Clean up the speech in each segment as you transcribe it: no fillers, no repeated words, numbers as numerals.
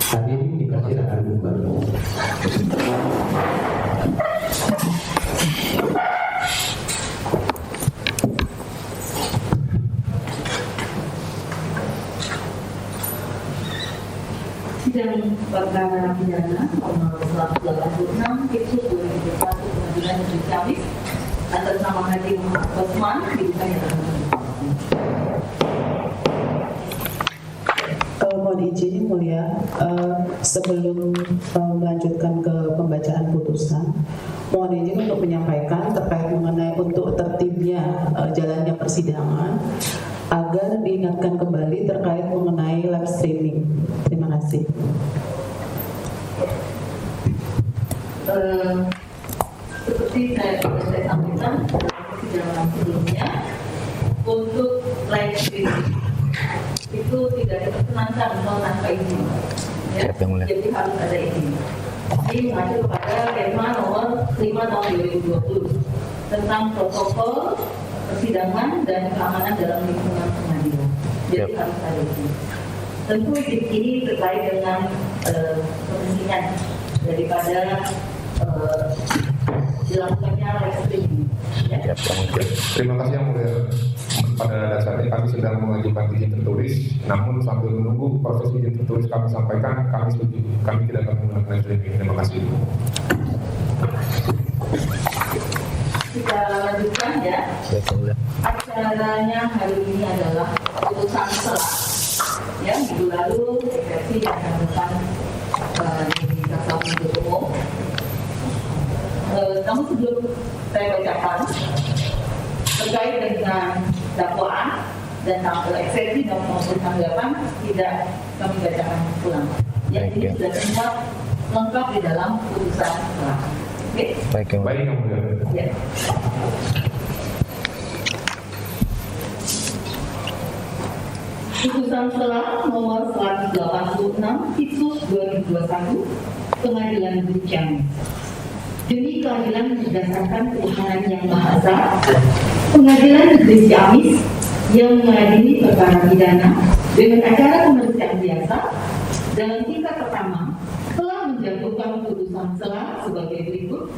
Hadirin dipersilakan kembali. Sidang perkara pidana nomor 186 Kipsus 2021 Pengadilan Negeri Ciamis atas nama Haji Muhammad Osman dibukanya Mohon izin yang mulia, sebelum melanjutkan ke pembacaan putusan, mohon izin untuk menyampaikan terkait mengenai untuk tertibnya jalannya persidangan agar diingatkan kembali terkait mengenai live streaming. Terima kasih. Seperti saya sampaikan dalam persidangan sebelumnya, untuk live streaming itu tidak diperkenankan tanpa izin, ya. Jadi harus ada izin. Ini mengacu kepada Perma nomor 5 tahun 2020 tentang protokol persidangan dan keamanan dalam lingkungan pengadilan. Jadi harus ada izin. Tentu izin ini terkait dengan kepentingan daripada dilakukannya live streaming. Ya. Terima kasih yang mulia. Pada dasarnya kami sedang mengajukan izin tertulis, namun sambil menunggu proses izin tertulis kami sampaikan, kami setuju. Kami tidak akan menggunakan live streaming. Terima kasih. Kita lanjutkan ya. Acaranya hari ini adalah putusan selah. Ya, minggu lalu eksepsi yang dilakukan di Jaksa Penuntut Umum. Namun sebelum saya bacakan terkait dengan dakwaan dan eksepsi maupun tanggapan tidak kami bacakan ulang. Ya, ini sudah semua lengkap di dalam putusan selah. Oke. Baik yang mulia. Ya. Putusan selah nomor 186 Kipsus 2021 Pengadilan Negeri Ciamis. Demi keadilan berdasarkan Tuhan Yang Maha Esa, Pengadilan Negeri Ciamis yang mengadili perkara pidana dengan acara pemeriksaan biasa dalam tingkat pertama telah menjatuhkan putusan selah sebagai berikut.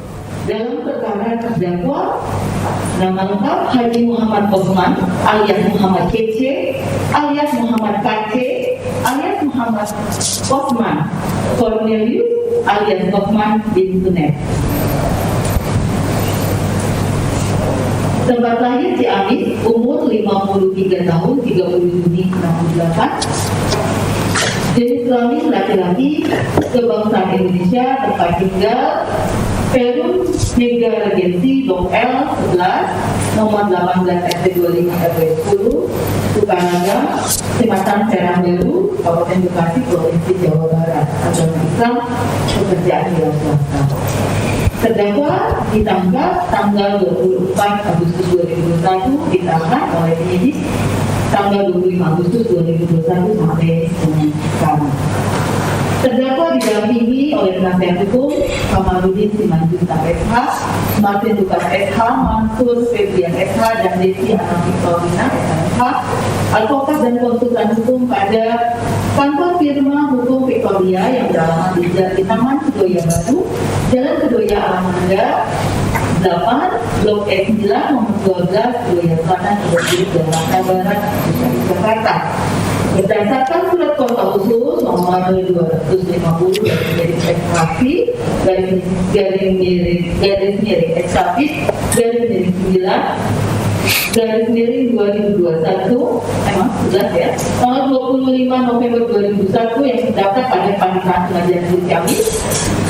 Dalam perkara terdakwa nama lengkap Haji Muhammad Osman alias Muhammad Kece alias Muhammad Kace alias Muhammad Osman Cornelius alias Osman bin Sunet. Tempat lahir Ciamis, umur 53 tahun, 30 Juni 68. Jenis kelamin laki-laki, kebangsaan Indonesia, tempat tinggal Perum Mega Regensi Blok L 11 nomor 18 RT 25 RW 10 Sukanagam, Kecamatan Serang-Beru, Kabupaten Bekasi, Provinsi Jawa Barat. Agama Islam, pekerjaan di swasta. Terdakwa ditangkap tanggal 24 Agustus 2021, ditahan oleh penyidik tanggal 25 Agustus 2021 sampai dengan sekarang. Terdakwa didampingi oleh penasihat hukum Kamaludin Simanjuntak SH, Martin Lukas SH, Mansur Febrian SH, dan Desi Anna Victorina SH, advokat dan konsultan hukum pada kantor firma hukum Victoria yang beralamat di Taman Kedoya Batu, Jalan Kedoya Alamanda 8, Blok E9, nomor 12, Kedoya Selatan, Jakarta Barat, Jakarta. Berdasarkan surat kuasa khusus nomor 250 dari ekstraksi garis miring ekstraksi garis miring 9 garis miring 2021 emang sudah ya tanggal 25 November 2001 yang terdaftar pada Panitia Pengadilan Negeri Ciamis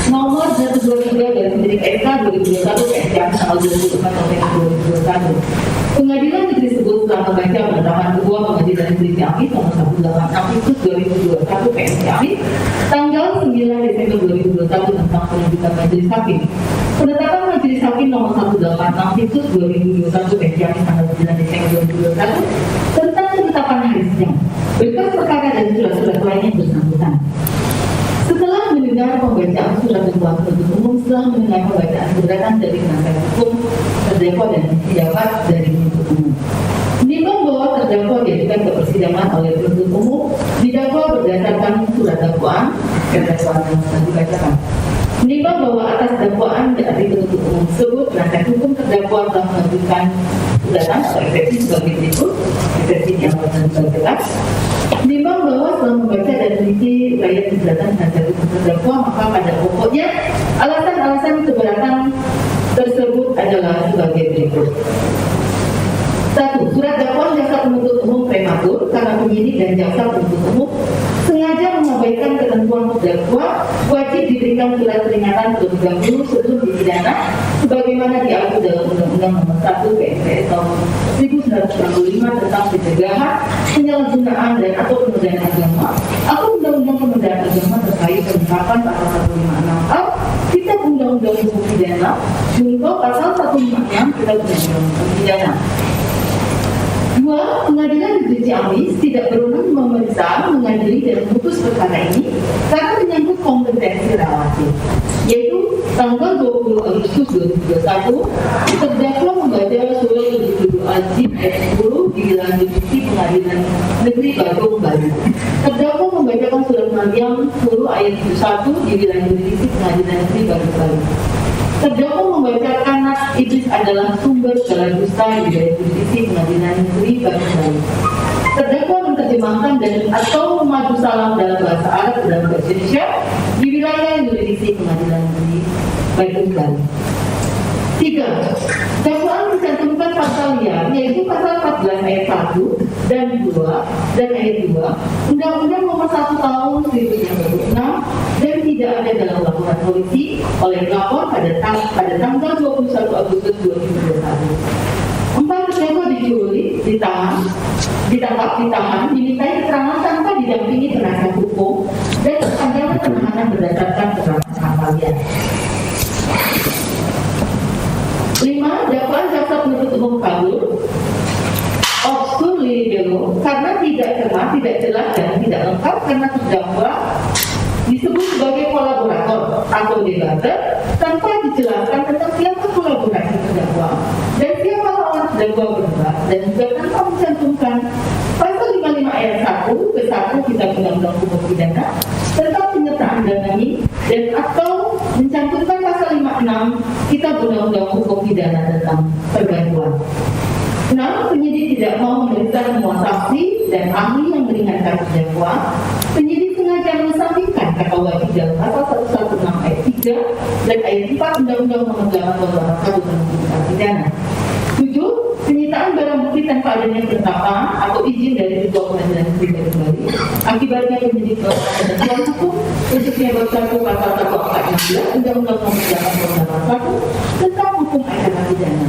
nomor 123 garis miring SK 2021 Ciamis tanggal 24 November 2021. Pengadilan negeri tersebut telah membaca penetapan kedua Pengadilan Negeri Ciamis nomor 186 Kipsus 2021 PM Ciamis tanggal 9 Desember 2021 tentang penunjukan majelis hakim. Penetapan majelis hakim nomor 186 Kipsus 2021 PM Ciamis tanggal 9 Desember 2021 tentang penetapan hari sidang, berkas perkara dan surat-surat lainnya bersangkutan. Setelah mendengar pembacaan surat tuntutan penuntut umum, setelah mendengar pembacaan keberatan dari penasihat hukum, terdakwa dan pendapat dari penuntut umum, menimbang bahwa terdakwa diajukan ke persidangan oleh penuntut umum didakwa berdasarkan surat dakwaan dan dakwaan yang telah dibacakan. Menimbang bahwa atas dakwaan dari penuntut umum tersebut, penasihat hukum terdakwa telah mengajukan gugatan atau eksepsi sebagai berikut. Eksepsi yang telah jelas. Menimbang bahwa setelah membaca dan teliti uraian keberatan penasihat hukum terdakwa, maka pada pokoknya alasan-alasan keberatan tersebut adalah sebagai berikut. 1. Surat dakwaan jaksa penuntut umum prematur karena penyidik dan jaksa penuntut umum sengaja mengabaikan ketentuan terdakwa wajib diberikan surat peringatan terlebih dahulu sebelum dipidana sebagaimana diatur dalam Undang-Undang Nomor 1 PMPS Tahun 1995 tentang pencegahan, penyalahgunaan dan atau penodaan agama atau Undang-Undang Penodaan Agama terkait penerapan pasal 156A Kitab Undang-Undang Hukum Pidana junto pasal 156 Kitab Undang-Undang Hukum Pidana. 2. Pengadilan Negeri Ciamis tidak berwenang memeriksa, mengadili dan memutus perkara ini karena menyangkut kompetensi relatif, yaitu tanggal 20 Agustus 2021 terdakwa membaca surat Al-Judul Azim ayat 10 di Wilayah Jurisdiksi Pengadilan Negeri Bandung, Bali. Terdakwa membacakan surat Maryam 10 ayat 1 di Wilayah Jurisdiksi Pengadilan Negeri Bandung, Bali. Terdakwa membacakan nas iblis adalah sumber segala dusta di wilayah jurisdiksi Pengadilan Negeri Bandung, Bali. Terdakwa menerjemahkan dan atau memadu salam dalam bahasa Arab dalam bahasa Indonesia di wilayah jurisdiksi Pengadilan Negeri Bandung, Bali. 3. Dakwaan mencantumkan pasal liar, yaitu pasal 14 ayat 1 dan 2 dan ayat 2 Undang-Undang Nomor 1 Tahun 1996 dan tidak ada dalam laporan polisi oleh pelapor pada tanggal 21 Agustus 2021. 4. Terdakwa diculik, ditahan, dimintai keterangan tanpa didampingi penasihat hukum dan terkadang penahanan berdasarkan keterangan pasal liar. 5. Dakwaan jaksa penuntut umum kabur obskur libero karena tidak jelas dan tidak lengkap karena terdakwa disebut sebagai kolaborator atau debater tanpa dijelaskan tentang siapa kolaborasi terdakwa dan siapa lawan terdakwa berdebat dan juga tanpa mencantumkan pasal 55 ayat 1 ke 1 Kitab Undang-Undang Hukum Pidana serta penyertaan danani dan atau mencantumkan pasal 56 Kitab Undang-Undang Hukum Pidana tentang pergaduhan. 6. Penyidik tidak mau memeriksa semua saksi dan ahli yang meringankan terdakwa. Penyidik sengaja mengesampingkan kata wajib dalam pasal 116 ayat 3 dan ayat 4 Undang-Undang Nomor 8 Tahun 2000 Pidana. 7. Penyitaan barang bukti tanpa adanya penetapan atau izin dari Ketua Pengadilan Negeri Bandung, Bali. Akibatnya penyidik melakukan ketentuan hukum khususnya bab 1 pasal 116 Undang-Undang Nomor 8 tentang hukum acara pidana.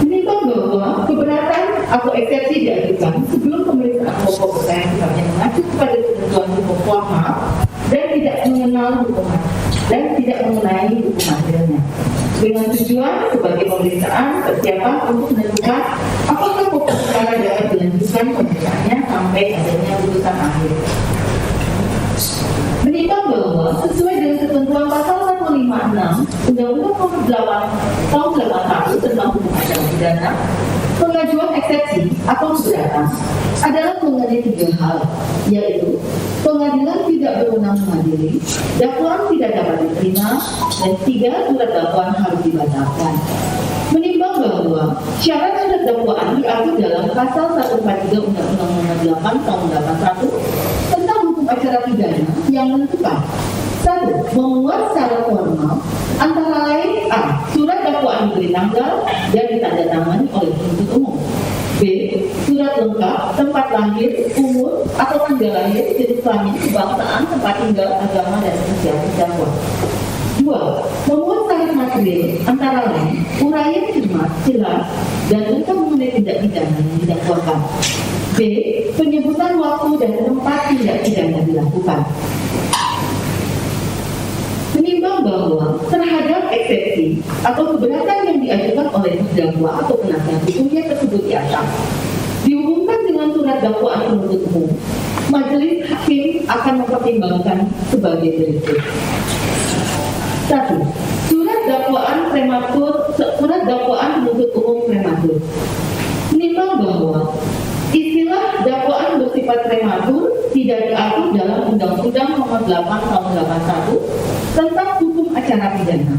Menimbang bahwa keberatan atau eksepsi diajukan sebelum pemeriksaan pokok perkara yang mengacu kepada ketentuan hukum formal dan tidak mengenal hukuman dan tidak mengenai hukum materialnya, dengan tujuan sebagai pemeriksaan persiapan untuk menentukan apakah pokok perkara dapat dilanjutkan pemeriksaannya sampai adanya putusan akhir. Menimbang bahwa sesuai dengan ketentuan pasal 156 Undang-Undang Nomor 8 Tahun 81 tentang hukum acara pidana, pengajuan eksepsi atau keberatan adalah mengenai 3 hal, yaitu pengadilan tidak berwenang mengadili, dakwaan tidak dapat diterima, dan 3. Surat dakwaan harus dibatalkan. Menimbang bahwa syarat surat dakwaan diatur dalam pasal 143 Undang-Undang Nomor 8 Tahun 81 tentang hukum acara pidana yang menentukan 1. Memuat secara formal antara lain A. Surat dakwaan diberi tanggal dan ditandatangani oleh penuntut umum. B. Surat lengkap, tempat lahir, umur atau tanggal lahir, jenis kelamin, kebangsaan, tempat tinggal, agama dan usia terdakwa. 2. Memuat syarat material antara lain uraian jelas dan lengkap mengenai tindak pidana yang didakwakan. B. Penyebutan waktu dan tempat tindak pidana dilakukan. Menimbang bahwa terhadap eksepsi atau keberatan yang diajukan oleh terdakwa atau penasihat hukumnya tersebut di atas dihubungkan dengan surat dakwaan penuntut umum, majelis hakim akan mempertimbangkan sebagai berikut. 1. Surat dakwaan penuntut umum prematur. Menimbang bahwa istilah dakwaan bersifat prematur tidak diatur dalam Undang-Undang Nomor 8 Tahun 81 tentang hukum acara pidana.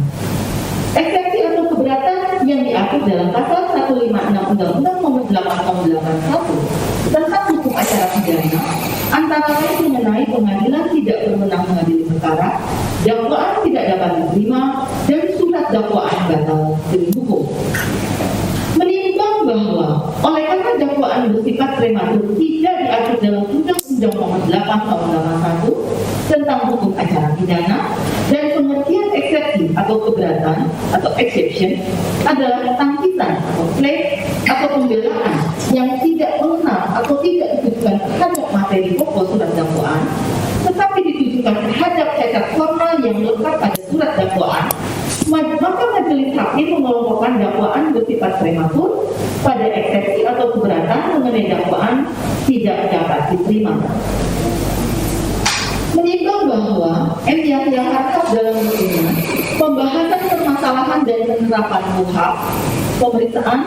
Eksepsi atau keberatan yang diatur dalam pasal 156 Undang-Undang Nomor 8 Tahun 81 tentang hukum acara pidana antara lain mengenai pengadilan tidak berwenang mengadili perkara, dakwaan tidak dapat diterima, dan surat dakwaan batal demi hukum. Menimbang bahwa oleh karena dakwaan bersifat prematur tidak diatur dalam Undang-Undang Nomor 8 Tahun 81 tentang hukum acara pidana, dan pengertian eksepsi atau keberatan atau exception adalah tangkisan atau klaim atau pembelaan yang tidak mengenal atau tidak ditujukan terhadap materi pokok surat dakwaan, tetapi ditujukan terhadap cacat formal yang lekat pada surat dakwaan, maka majelis hakim mengelompokkan dakwaan bersifat prematur pada eksepsi atau keberatan mengenai dakwaan tidak dapat diterima. Menimbang bahwa yang harap dalam bukunya pembahasan permasalahan dan penerapan KUHP, pemeriksaan,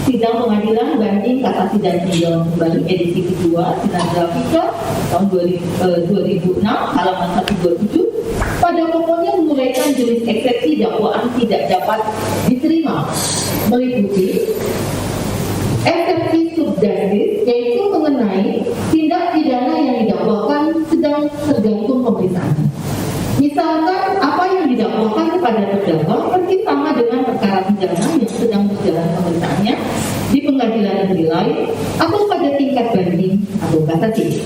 sidang pengadilan, banding, kasasi dan tinjauan kembali edisi kedua Sinar Grafika tahun 2006 halaman 127 pada pokoknya menguraikan jenis eksepsi dakwaan tidak dapat diterima meliputi eksepsi substantif, yaitu mengenai tindak pidana yang didakwakan sedang tergantung pemeriksaannya. Misalkan apa yang didakwakan kepada terdakwa persis sama dengan perkara pidana yang sedang berjalan pemeriksaannya di pengadilan negeri lain atau pada tingkat banding atau kasasi.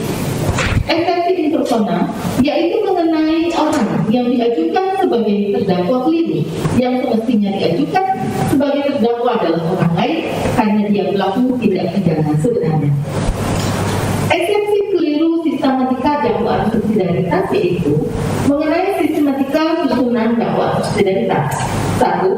Eksepsi impersonal yaitu mengenai orang yang diajukan sebagai terdakwa keliru yang semestinya diajukan sebagai terdakwa adalah orang lain karena dia pelaku tindak pidana sebenarnya. Eksepsi keliru sistematika dakwaan subsidiaritas yaitu mengenai sistematika susunan dakwaan subsidiaritas. 1.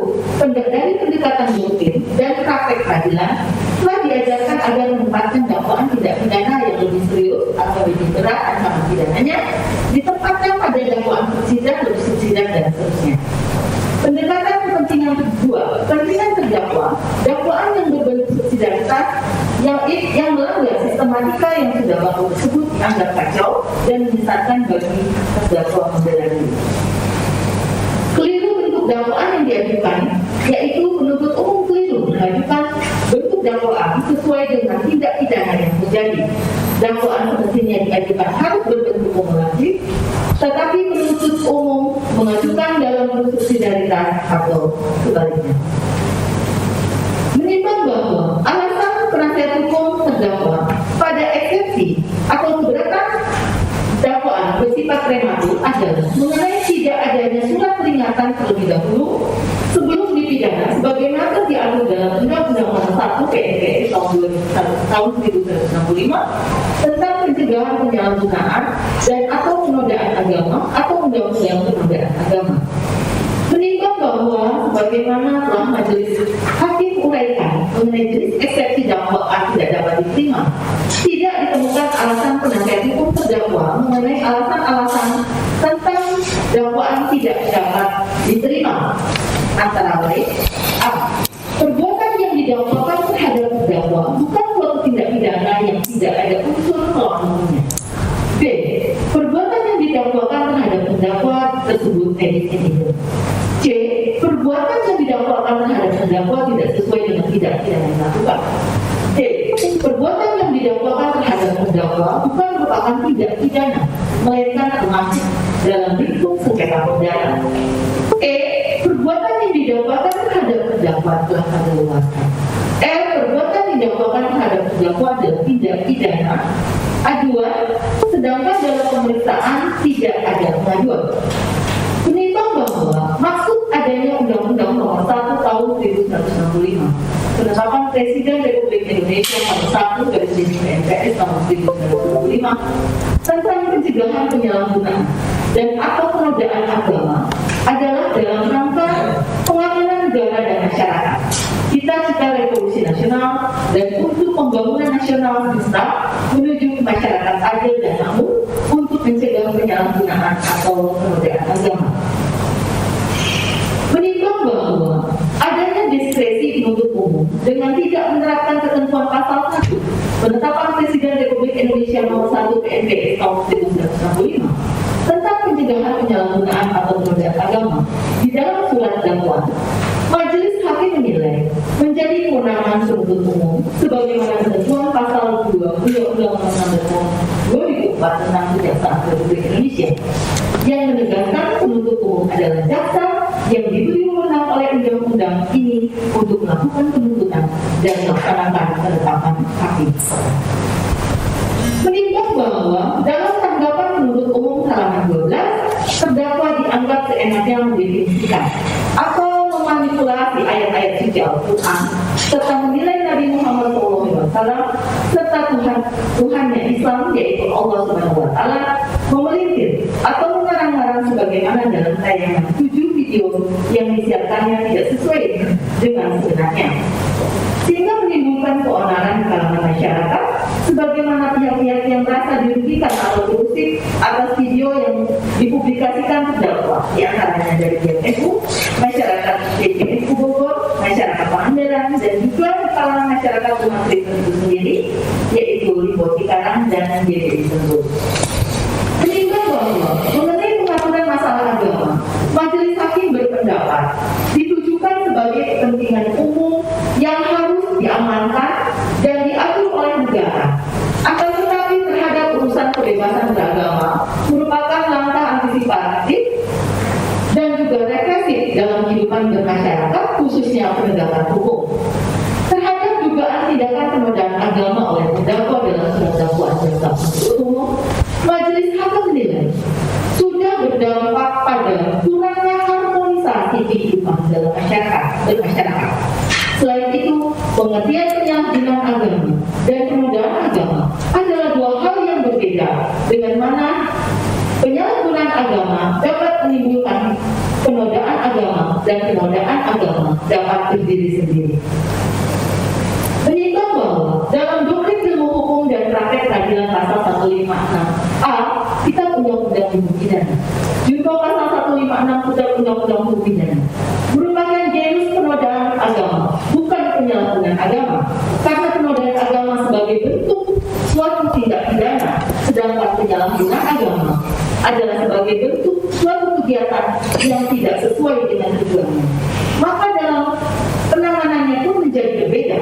Dari pendekatan doktrin dan praktek peradilan telah diajarkan agar menempatkan dakwaan tidak pidana yang lebih serius atau lebih berat ancaman pidananya ditempatkan pada dakwaan subsidiar dan seterusnya. Pendekatan kepentingan kedua, kepentingan terdakwa, dakwaan yang berbentuk subsidiaritas yang melanggar sistematika yang sudah baku tersebut dianggap kacau dan menyesatkan bagi terdakwa membela diri. Keliru bentuk dakwaan yang diajukan, yaitu penuntut umum keliru mengajukan bentuk dakwaan sesuai dengan tindak pidana yang terjadi. Dakwaan semestinya diajukan harus berbentuk kumulatif, tetapi penuntut umum mengajukan dalam bentuk subsidiaritas atau sebaliknya. Menimbang bahwa alasan penasihat hukum terdakwa pada eksepsi atau keberatan dakwaan bersifat prematur adalah mengenai tidak adanya surat peringatan terlebih dahulu sebelum dipidana sebagaimana diatur dalam Undang-Undang Nomor 1 PNPS tahun 1965 tentang pencegahan penyalahgunaan dan atau penodaan agama atau Undang-Undang penodaan agama. Menimbang bahwa sebagaimana telah majelis hakim uraikan mengenai jenis eksepsi dakwaan tidak dapat diterima, tidak ditemukan alasan penasihat hukum terdakwa mengenai alasan-alasan tentang dakwaan tidak dapat diterima. Antara lain, A. Perbuatan yang didakwakan terhadap terdakwa bukan suatu tindak pidana yang tidak ada unsur melawan hukumnya. B. Perbuatan yang didakwakan terhadap terdakwa tersebut medis illegal. C. Perbuatan yang didakwakan terhadap terdakwa tidak sesuai dengan tindak pidana yang dilakukan. D. Perbuatan yang didakwakan terhadap terdakwa bukan merupakan tindak pidana, melainkan termasuk dalam lingkup sengketa perdana. E. Perbuatan yang didakwakan terhadap terdakwa telah kadaluarsa. L. Perbuatan yang didakwakan terhadap terdakwa adalah tindak pidana aduan, sedangkan dalam pemeriksaan tidak ada pengaduan. Menimbang bahwa maksud adanya Undang-Undang Nomor 1 Tahun 1965 penetapan Presiden Republik Indonesia Nomor 1 dari PNPS Tahun 1965 tentang pencegahan penyalahgunaan dan atau penodaan agama adalah dalam rangka pengamanan negara dan masyarakat, cita-cita revolusi nasional dan untuk pembangunan nasional besar menuju masyarakat adil dan makmur untuk mencegah penyalahgunaan atau penodaan agama. Menimbang bahwa adanya diskresi penuntut umum dengan tidak menerapkan ketentuan pasal 1 penetapan Presiden Republik Indonesia Nomor 1 PNPS tahun 1965 tentang pencegahan penyalahgunaan atau penodaan agama di dalam surat dakwaan, Majelis Hakim menilai menjadi kewenangan penuntut umum sebagaimana ketentuan pasal 2 Undang-Undang Nomor 2004 tentang Kejaksaan Republik Indonesia yang menegaskan penuntut umum adalah jaksa yang diberi wewenang oleh undang-undang ini untuk melakukan penuntutan dan melaksanakan penetapan hakim. Menimbang bahwa dalam tanggapan penuntut umum halaman 12, terdakwa dianggap seenaknya mendefinisikan atau memanipulasi ayat-ayat suci Al-Quran serta menilai Nabi Muhammad SAW serta Tuhannya Islam yaitu Allah Subhanahu Wa Taala memelintir atau mengarang-arang sebagaimana dalam tayangan 7 video yang disiarkannya tidak sesuai dengan sebenarnya, sehingga menimbulkan keonaran di kalangan masyarakat sebagaimana pihak-pihak yang merasa dirugikan atau terusik atas video yang dipublikasikan terdakwa, di antaranya dari GMFU, masyarakat PJMFU Bogor, masyarakat Pangandaran, dan juga di kalangan masyarakat umat Kristen itu sendiri, yaitu Lipo Cikarang dan GDI Sentul. Menimbang bahwa mengenai pengaturan masalah agama, Majelis Hakim berpendapat ditujukan sebagai kepentingan umum yang harus diamankan dan diatur oleh negara. Akan tetapi terhadap urusan kebebasan beragama merupakan langkah antisipatif dan juga represif dalam kehidupan bermasyarakat, khususnya penegakan hukum. Terhadap dugaan tindakan penodaan agama oleh terdakwa dalam surat dakwaan jaksa penuntut umum, Majelis Hakim menilai sudah berdampak pada kurangnya harmonisasi kehidupan dalam bermasyarakat. Selain itu, pengertian penyalahgunaan agama dan penodaan agama adalah dua hal yang berbeda, dengan mana penyalahgunaan agama dapat menimbulkan penodaan agama dan penodaan agama dapat berdiri sendiri. Menimbang bahwa dalam doktrin ilmu hukum dan praktek peradilan pasal 156A Kitab Undang-Undang Hukum Pidana, juga pasal 156 Kitab Undang-Undang Hukum Pidana merupakan genus penodaan agama, bukan penyalahgunaan agama, karena penodaan agama sebagai bentuk suatu tindak pidana, sedangkan penyalahgunaan agama adalah sebagai bentuk suatu kegiatan yang tidak sesuai dengan tujuannya. Maka dalam penanganannya pun menjadi berbeda,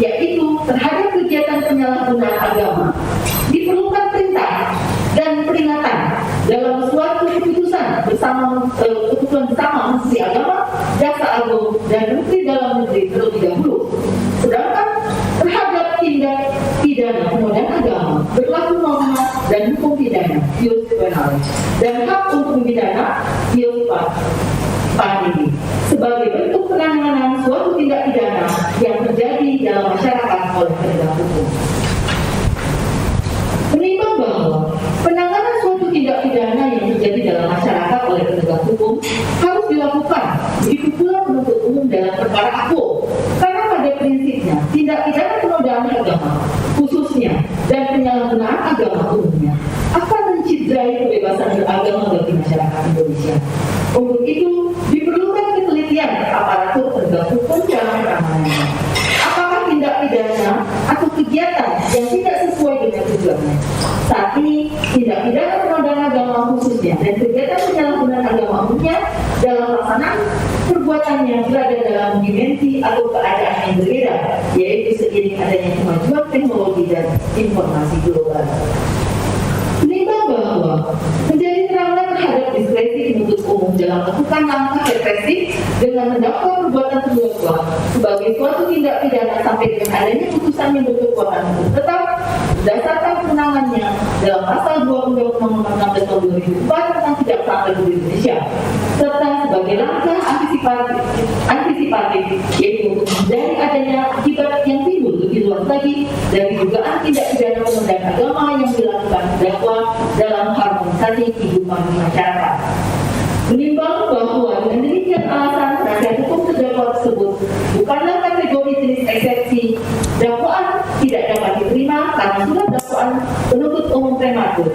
yaitu terhadap kegiatan penyalahgunaan agama diperlukan perintah dan peringatan dalam suatu keputusan bersama Menteri Agama, Jaksa Agung, dan Menteri Dalam Negeri terlebih dahulu. Sedangkan terhadap tindak pidana penodaan agama berlaku norma dan hukum pidana jus penalis dan hak untuk pidana jus pandemi sebagai bentuk penanganan suatu tindak pidana yang terjadi dalam masyarakat oleh penegak hukum. Menimbang bahwa penanganan suatu tindak pidana yang terjadi dalam masyarakat oleh penegak hukum harus dilakukan, begitu pula penuntut umum dalam perkara akbo, karena pada prinsipnya tindak pidana penodaan agama khususnya dan penyalahgunaan agama umumnya akan mencederai kebebasan beragama bagi masyarakat Indonesia. Untuk itu diperlukan ketelitian aparatur penegak hukum dalam penanganannya. Apakah tindak pidana atau kegiatan yang tidak sesuai dengan tujuannya? Saat ini tindak pidana penodaan agama khususnya dan kegiatan penyalahgunaan agama umumnya dalam pelaksanaan perbuatannya berada dalam dimensi atau keadaan yang berbeda, yaitu seiring adanya kemajuan teknologi dan informasi global. Menimbang bahwa menjadi terangkan terhadap diskresi penuntut umum dalam melakukan langkah represif dengan mendakwa perbuatan terdakwa sebagai suatu tindak pidana sampai dengan adanya putusan yang berkekuatan hukum tetap berdasarkan kewenangannya dalam pasal 2 Undang-Undang Nomor 16 Tahun 2004 tentang Kejaksaan Republik Indonesia, serta sebagai langkah antisipatif yaitu untuk menghindari adanya akibat yang timbul lebih luas lagi dari dugaan tindak pidana penodaan agama yang dilakukan terdakwa dalam harmonisasi kehidupan masyarakat. Menimbang bahwa dengan demikian alasan penasihat hukum terdakwa tersebut bukanlah kategori jenis eksepsi, dakwaan tidak dapat diterima karena surat dakwaan penuntut umum prematur,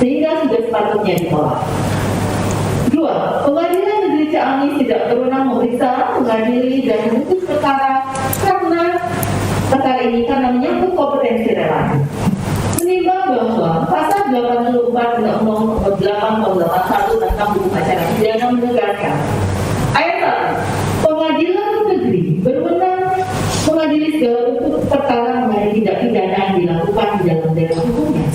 sehingga sudah sepatutnya ditolak. 2. Pengadilan Negeri Ciamis tidak berwenang memeriksa, mengadili, dan memutus perkara ini karena menyangkut kompetensi relatif. 84 Undang-Undang Nomor 8 Tahun 81 tentang Hukum Acara Pidana menegaskan ayat 1, pengadilan negeri berwenang mengadili segala bentuk perkara mengenai tindak pidana yang dilakukan di dalam daerah hukumnya.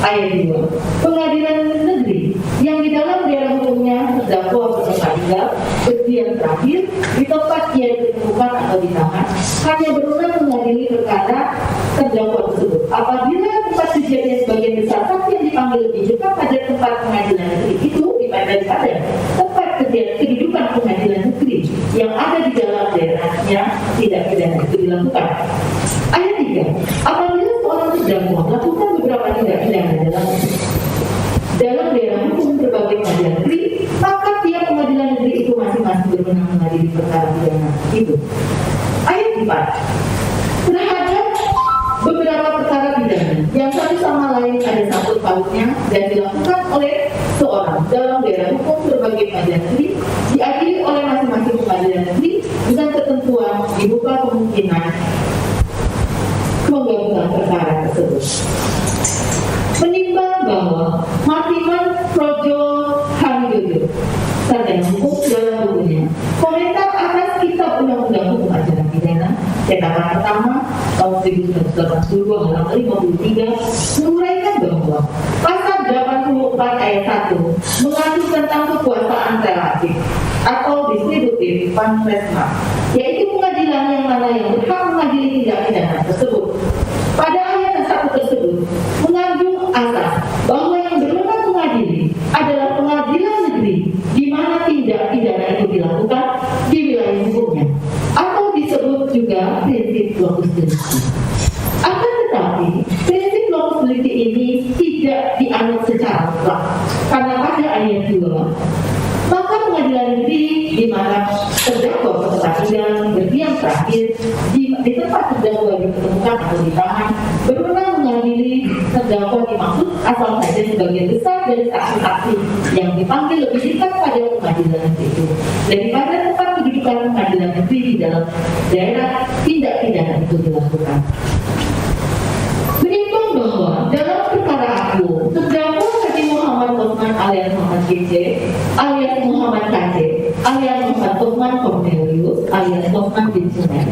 Ayat 2, pengadilan negeri yang di dalam daerah hukumnya terdakwa bertempat tinggal berdiam terakhir di tempat ia ditemukan atau ditahan hanya berwenang mengadili perkara terdakwa tersebut. Apabila tempat kejadian sebagian besar saksi yang dipanggil lebih cepat pada tempat pengadilan negeri itu daripada tempat kedudukan pengadilan negeri yang ada di dalam daerahnya tidak pidana itu dilakukan. Ayat 3, apabila seorang terdakwa melakukan beberapa tindak pidana dalam daerah hukum berbagai pengadilan negeri, maka tiap pengadilan negeri itu masing-masing berwenang mengadili perkara pidana itu. Ayat 4, terhadap beberapa perkara pidana yang satu sama lain ada sangkut pautnya dan dilakukan oleh seorang dalam daerah hukum berbagai pengadilan negeri diadili oleh masing-masing pengadilan negeri dengan ketentuan dibuka kemungkinan menggabungkan perkara tersebut. Menimbang bahwa Martiman Projo Hamidodo sarjana hukum dalam bukunya komentar atas Kitab Undang-Undang Hukum Acara Pidana cetakan pertama tahun 1982 halaman 53 menguraikan bahwa pasal 84 ayat 1 mengatur tentang kekuasaan relatif atau distributif panresma, yaitu pengadilan yang mana yang berhak mengadili tindak pidana tersebut. Pada ayat 1 tersebut mengandung asas bahwa yang berwenang mengadili adalah pengadilan negeri di mana tindak pidana itu dilakukan di wilayah hukumnya, atau disebut juga prinsip locus delicti. Akan tetapi, prinsip locus delicti ini tidak dianut secara mutlak, karena pada ayat 2, maka pengadilan negeri di mana terdakwa bertempat tinggal berdiam terakhir di tempat terdakwa ditemukan atau ditahan berwenang mengadili terdakwa dimaksud asal saja sebagian besar dari saksi-saksi yang dipanggil lebih dekat pada pengadilan negeri itu daripada tempat kedudukan pengadilan negeri di dalam daerah tindak pidana itu dilakukan. Menimbang bahwa dalam perkara aku terdakwa Haji Muhammad Osman alias Muhammad KC alias Muhammad KC alias Muhammad Osman Cornelius alias Osman bin Sumer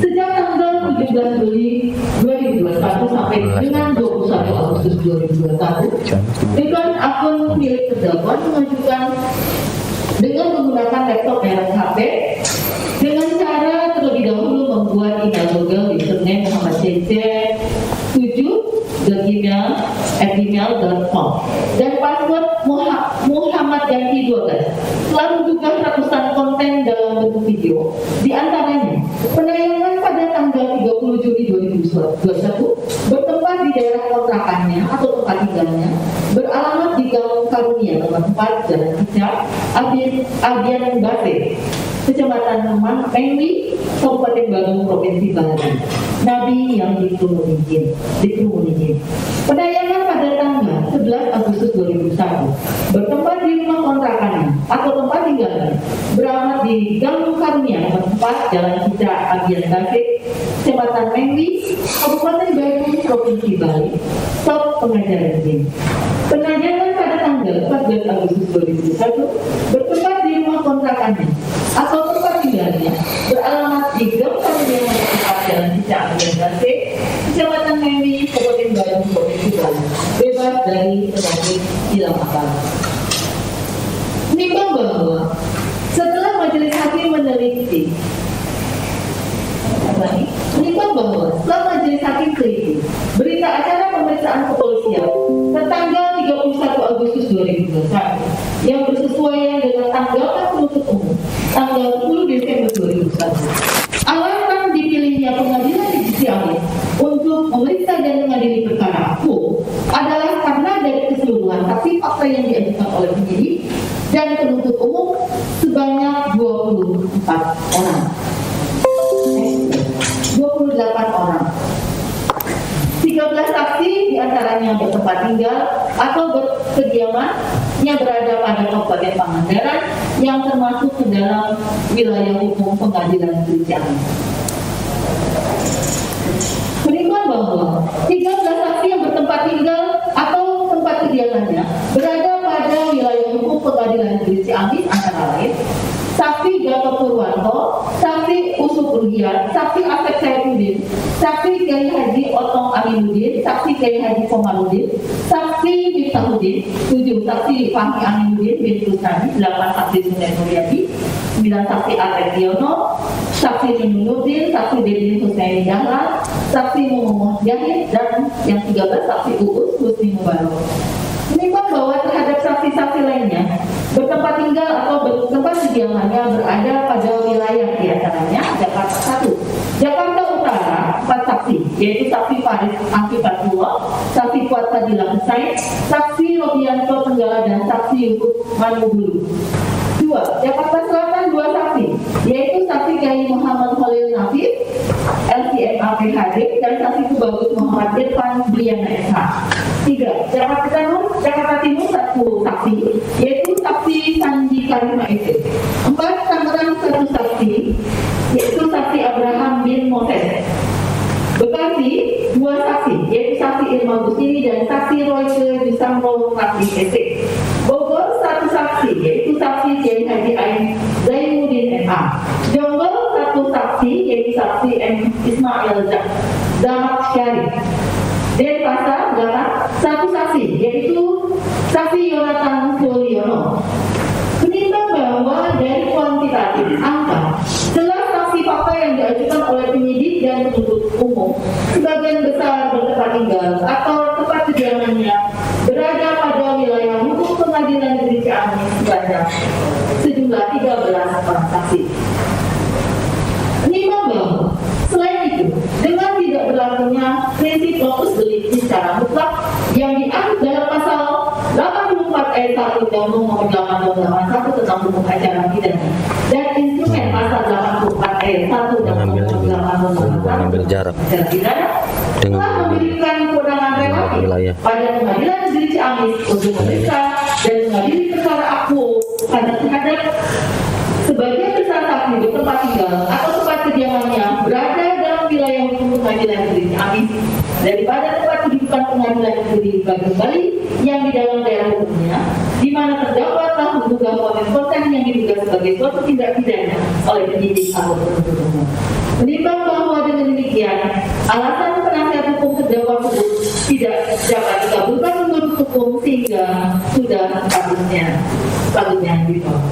sejak tanggal 17 Juli 2021 sampai dengan 21 Agustus 2021 dengan akun milik terdakwa mengajukan dengan menggunakan laptop merek HP dengan cara terlebih dahulu membuat email Google username Muhammad KC 7@gmail.com dan password Muhammad Ganti 12 telah menduga ratusan konten dalam bentuk video. Di antaranya penayangan pada tanggal 30 Juli 2021 bertempat di daerah kontrakannya atau tempat tinggalnya beralamat di Gang Karunia nomor 4 Jalan Kicap, Adian Base, Kecamatan Mengwi, Kabupaten Bandung, Provinsi Bali. Nabi yang dikerumunikin. Penayangan pada tanggal 11 Agustus 2001 bertempat di rumah kontrakannya atau tempat tinggalnya beralamat di Gang Karunia nomor 4 Jalan Kicap, Adian Base, Kecamatan Mengwi, Kabupaten Bandung, Provinsi Bali. Stop pengajaran game. Penayangan pada tanggal 14 Agustus 2001 bertempat di rumah kontrakannya atau tempat tinggalnya beralamat di Gang Karunia nomor 4 Jalan Kicap, Adian Base, Kecamatan Mengwi, Kabupaten Bandung, Provinsi Bali. Bebas dari penyakit hilang akal. Menimbang bahwa setelah majelis hakim meneliti berita acara pemeriksaan kepolisian tertanggal 31 Agustus 2021 yang bersesuaian dengan tanggapan penuntut umum tanggal 10 Desember 2021. Alasan dipilihnya pengadilan judisialis untuk memeriksa dan mengadili perkara aku adalah karena dari keseluruhan saksi fakta yang diajukan oleh penyidik dan penuntut umum sebanyak 24 orang. 28 orang. 13 saksi diantaranya bertempat tinggal atau berkediaman yang berada pada Kabupaten Pangandaran yang termasuk ke dalam wilayah hukum pengadilan negeri Ciamis. Menimbang bahwa 13 saksi yang bertempat tinggal atau tempat Kiai Haji Otong Aminuddin, saksi Kiai Haji Komarudin, saksi Miftahudin, 7 saksi Fahmi Aminuddin bin Kusnadi, 8 saksi Sunan Mulyadi, 9 saksi Artekiono, saksi Minuddin, saksi Deddy Hussein Dahlan, saksi Muhammad Jahid, dan yang 13 saksi Uus Husni Mubarok. Menimbang bahwa terhadap saksi-saksi lainnya bertempat tinggal atau bertempat kediamannya berada pada wilayah di antaranya Jakarta 1, Jakarta Utara 4 saksi, yaitu saksi Faris Afifatullah, saksi Fuad Fadila Husain, saksi Robianto Tenggala, dan saksi Yusuf Manubulu. 2. Jakarta Selatan 2 saksi, yaitu saksi Kiai Muhammad Khalil Nafis, LCMA PhD, dan saksi Tubagus Muhammad Irfan Briana SH. 3. Jakarta Timur 1 saksi, yaitu saksi Sanji Karima S. 4. Tangerang 1 saksi, yaitu saksi Abraham bin Moses. Bekasi 2 saksi, yaitu saksi Irma Gusini dan saksi Royke Jusamro Fakri SC. Bogor 1 saksi, yaitu saksi Kiai Haji Ain Zainuddin MA. Jombang 1 saksi, yaitu saksi M. Ismail Zamak Syarif. Denpasar 1 saksi, yaitu saksi Yonatan Suliono. Menimbang bahwa dari kuantitatif angka, jelas saksi fakta yang diajukan oleh penyidik dan penuntut umum sebagian besar bertempat tinggal atau tempat kediamannya berada pada wilayah hukum Pengadilan Negeri Ciamis sebanyak sejumlah 13 orang saksi. Menimbang bahwa selain itu, dengan tidak berlakunya prinsip lokus delikti secara mutlak yang diatur dalam pasal 84 ayat 1 Undang-Undang Nomor 8 Tahun 81 tentang Hukum Acara Pidana dan instrumen pasal 84 ayat 1 Undang-Undang Nomor 8 Tahun 81 Acara Pidana telah memberikan kewenangan relatif pada Pengadilan Negeri Ciamis untuk memeriksa dan mengadili perkara akwo terhadap sebagian besar saksi bertempat tinggal atau tempat kediamannya berada dalam wilayah hukum Pengadilan Negeri Ciamis daripada tempat kedudukan Pengadilan Negeri Bandung Bali yang di dalam daerah hukumnya, di mana terdakwa telah menduga konten yang diduga sebagai suatu tindak pidana oleh penyidik atau penuntut umum. Menimbang bahwa dengan demikian alasan penasihat hukum terdakwa tersebut tidak dapat dikabulkan menurut hukum sehingga sudah sepatutnya ditolak.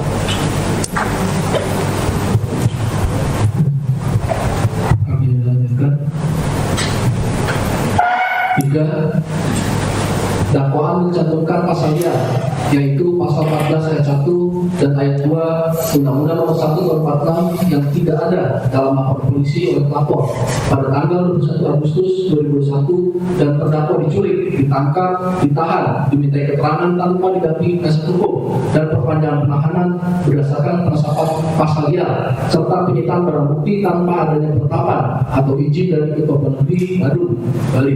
Kami lanjutkan. 3. Dakwaan mencantumkan pasal liar, yaitu pasal 14 ayat 1 dan ayat 2 Undang-Undang Nomor 1 Tahun 46 yang tidak ada dalam lapor polisi oleh pelapor pada tanggal 21 Agustus 2021 dan terdakwa diculik, ditangkap, ditahan, dimintai keterangan tanpa didampingi penasihat hukum dan perpanjangan penahanan berdasarkan penetapan pasal liar serta penyitaan barang bukti tanpa adanya penetapan atau izin dari Ketua Negeri Bandung Bali.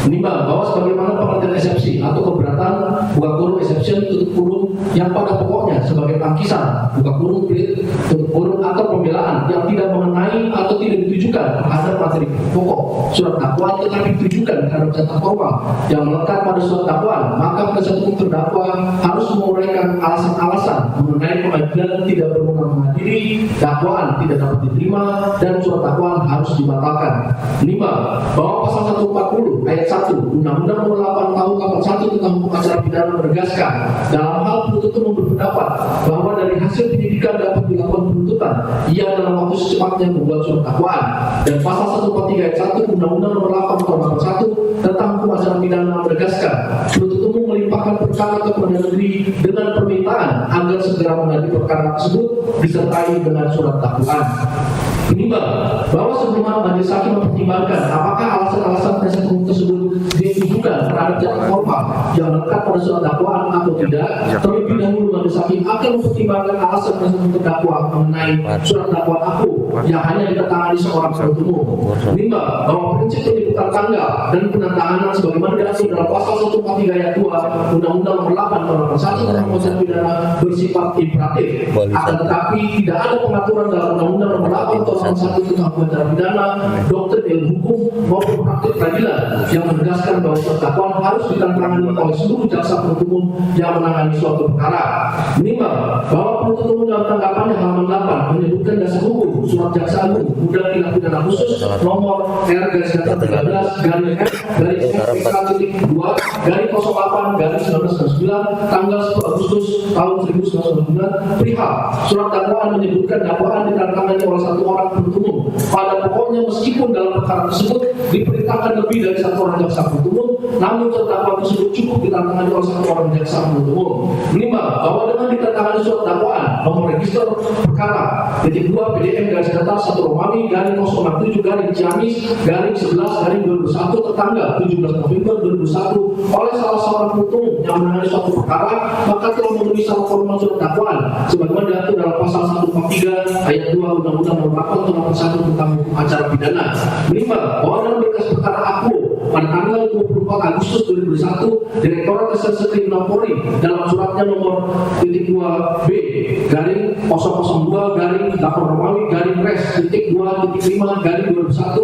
Menimbang bahwa sebagaimana pengertian eksepsi atau keberatan buka kurung exception tutup kurung yang pada pokoknya sebagai tangkisan buka kurung tutup kurung atau pembelaan yang tidak mengenai atau tidak ditujukan terhadap materi pokok surat dakwaan tetapi ditujukan terhadap catatan formal yang melekat pada surat dakwaan, maka penasihat hukum terdakwa harus menguraikan alasan-alasan mengenai pengadilan tidak berwenang menghadiri, dakwaan tidak dapat diterima, dan surat dakwaan harus dibatalkan. 5. Bahwa pasal 140 ayat 1 Undang-Undang Nomor 8 Tahun 81 tentang Hukum Acara Pidana menegaskan dalam hal penuntut umum berpendapat bahwa dari hasil penyidikan dapat dilakukan penuntutan ia dalam waktu secepatnya membuat surat dakwaan, dan pasal 143 ayat 1 Undang-Undang Nomor 8 Tahun 81 tentang Hukum Acara Pidana menegaskan penuntut umum melimpahkan perkara ke Pengadilan Negeri dengan permintaan agar segera mengadili perkara tersebut disertai dengan surat dakwaan. Menimbang bahwa sebelum majelis hakim mempertimbangkan apakah alasan-alasan penasihat hukum tersebut ditujukan terhadap catatan formal yang melekat pada surat dakwaan atau tidak, terlebih dahulu majelis hakim akan mempertimbangkan alasan penasihat hukum terdakwa mengenai surat dakwaan aku yang hanya ditandatangani seorang penuntut umum. Menimbang bahwa prinsip penyebutan tanggal dan penandatanganan sebagaimana diatur dalam pasal 143 ayat 2 Undang-Undang Nomor 8 Tahun 81 tentang Hukum Acara Pidana bersifat imperatif, akan tetapi tidak ada pengaturan dalam Undang-Undang Nomor 8 Tahun 81 tentang Hukum Acara Pidana, doktrin ilmu hukum maupun praktik peradilan yang menegaskan bahwa surat dakwaan harus ditandatangani oleh seluruh jaksa penuntut umum yang menangani suatu perkara. Menimbang bahwa penuntut umum dalam tanggapannya halaman 8 menyebutkan dasar hukum surat jaksa agung mudah tindak pidana khusus nomor R-13-13/FPK-2/08/1999 tanggal 10 Agustus tahun 1999 perihal surat dakwaan menyebutkan dakwaan ditandatangani oleh satu orang penuntut umum. Pada pokoknya meskipun dalam perkara tersebut diperintahkan lebih dari satu orang jaksa penuntut umum, namun terdakwa tersebut cukup ditandatangani oleh satu orang jaksa penuntut umum. Menimbang bahwa dengan ditandatangani surat dakwaan nomor register perkara _2 PDM _datar 1 Romawi _067 _Ciamis _11 tertanggal 17 November 2001 oleh salah seorang penuntut umum yang menangani suatu perkara, maka telah memenuhi syarat formal surat dakwaan sebagaimana diatur dalam pasal 143 ayat 2 Undang-Undang Nomor 8 Tahun 1 tentang hukum acara pidana. Menimbang bahwa dalam berkas perkara aku pada tanggal 24 Agustus 2001 Direktorat Reserse Kriminal Polri dalam suratnya nomor 2B/002-Romawi-Res-2.5/2001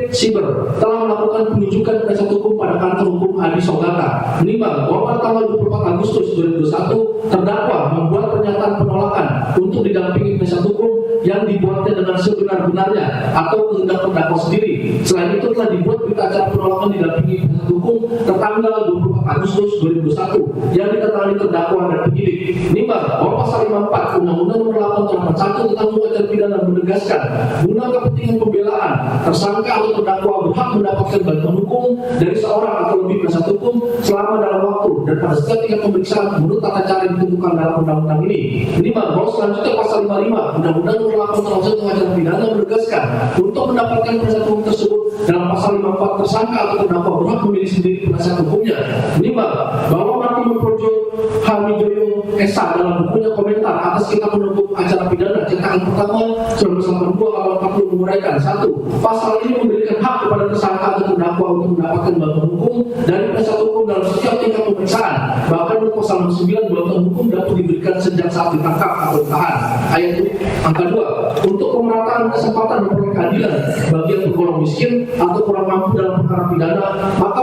Siber telah melakukan penunjukan penasihat hukum pada kantor hukum Adi Sogata. Menimbang bahwa pada tanggal 24 Agustus 2021 terdakwa membuat pernyataan penolakan untuk didampingi penasihat hukum yang dibuatnya dengan sebenar-benarnya atau kehendak terdakwa sendiri. Selain itu telah dibuat berita acara penolakan didampingi penasihat hukum tertanggal 24 Agustus 2001 yang ditandatangani terdakwa dan penyidik. Menimbang bahwa pasal 54 Undang-Undang Nomor 8 Tahun 1 tentang hukum acara pidana menegaskan guna kepentingan pembelaan tersangka atau terdakwa berhak mendapatkan bantuan hukum dari seorang atau lebih penasihat hukum selama dalam waktu dan pada setiap tingkat pemeriksaan menurut tata cara yang ditentukan dalam undang-undang ini. Menimbang bahwa selanjutnya pasal 55 Undang-Undang Nomor 8 Tahun 1 tentang acara pidana menegaskan untuk mendapatkan penasihat hukum tersebut dalam pasal 54 tersangka atau terdakwa berhak memilih sendiri penasihat hukumnya. Menimbang bahwa Martin Projo Hamijoyo Esa dalam bukunya komentar atas kitab hukum acara pidana cetakan pertama 1982 halaman 40 menguraikan 1. Pasal ini memberikan hak kepada tersangka atau terdakwa untuk mendapatkan bantuan hukum dari penasihat hukum dalam setiap tingkat pemeriksaan. Bahkan untuk pasal 9 bantuan hukum dapat diberikan sejak saat ditangkap atau ditahan. Ayat angka 2. Untuk pemerataan kesempatan memperoleh keadilan bagi yang tergolong miskin atau kurang mampu dalam perkara pidana, maka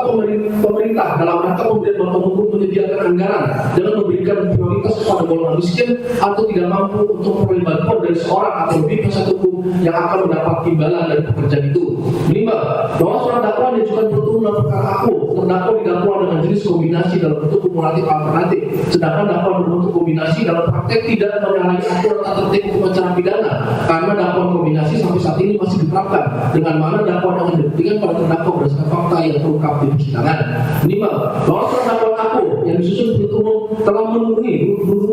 pemerintah dalam rangka pemberian bantuan hukum menyediakan anggaran dengan memberikan prioritas kepada golongan miskin atau tidak mampu untuk memperoleh bantuan dari seorang atau lebih penasihat hukum yang akan mendapat imbalan dari pekerjaan itu. Menimbang bahwa surat dakwaan diajukan penuntut dalam perkara aku terdakwa didakwa dengan jenis kombinasi dalam bentuk kumulatif alternatif, sedangkan dakwaan berbentuk kombinasi dalam praktek tidak menyalahi aturan tata tertib hukum acara pidana karena dakwaan kombinasi sampai saat ini masih diterapkan, dengan mana dakwaan yang dibuktikan pada terdakwa berdasarkan fakta yang terungkap di persidangan. Menimbang bahwa surat dakwaan aku yang disusun penuntut umum telah memenuhi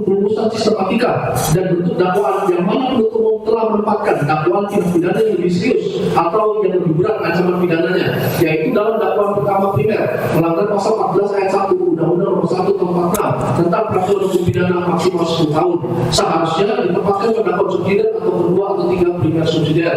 rumusan sistematika dan bentuk dakwaan yang mana penuntut umum telah menempatkan dakwaan tindak pidana yang lebih serius atau yang lebih berat ancaman pidananya, yaitu dalam dakwaan pertama primer melanggar pasal 14 ayat 1 Undang-Undang Nomor 1 Tahun 46 tentang peraturan hukum pidana maksimal 10 tahun. Seharusnya ditempatkan pada subsidiar atau kedua atau tiga primer subsidiar.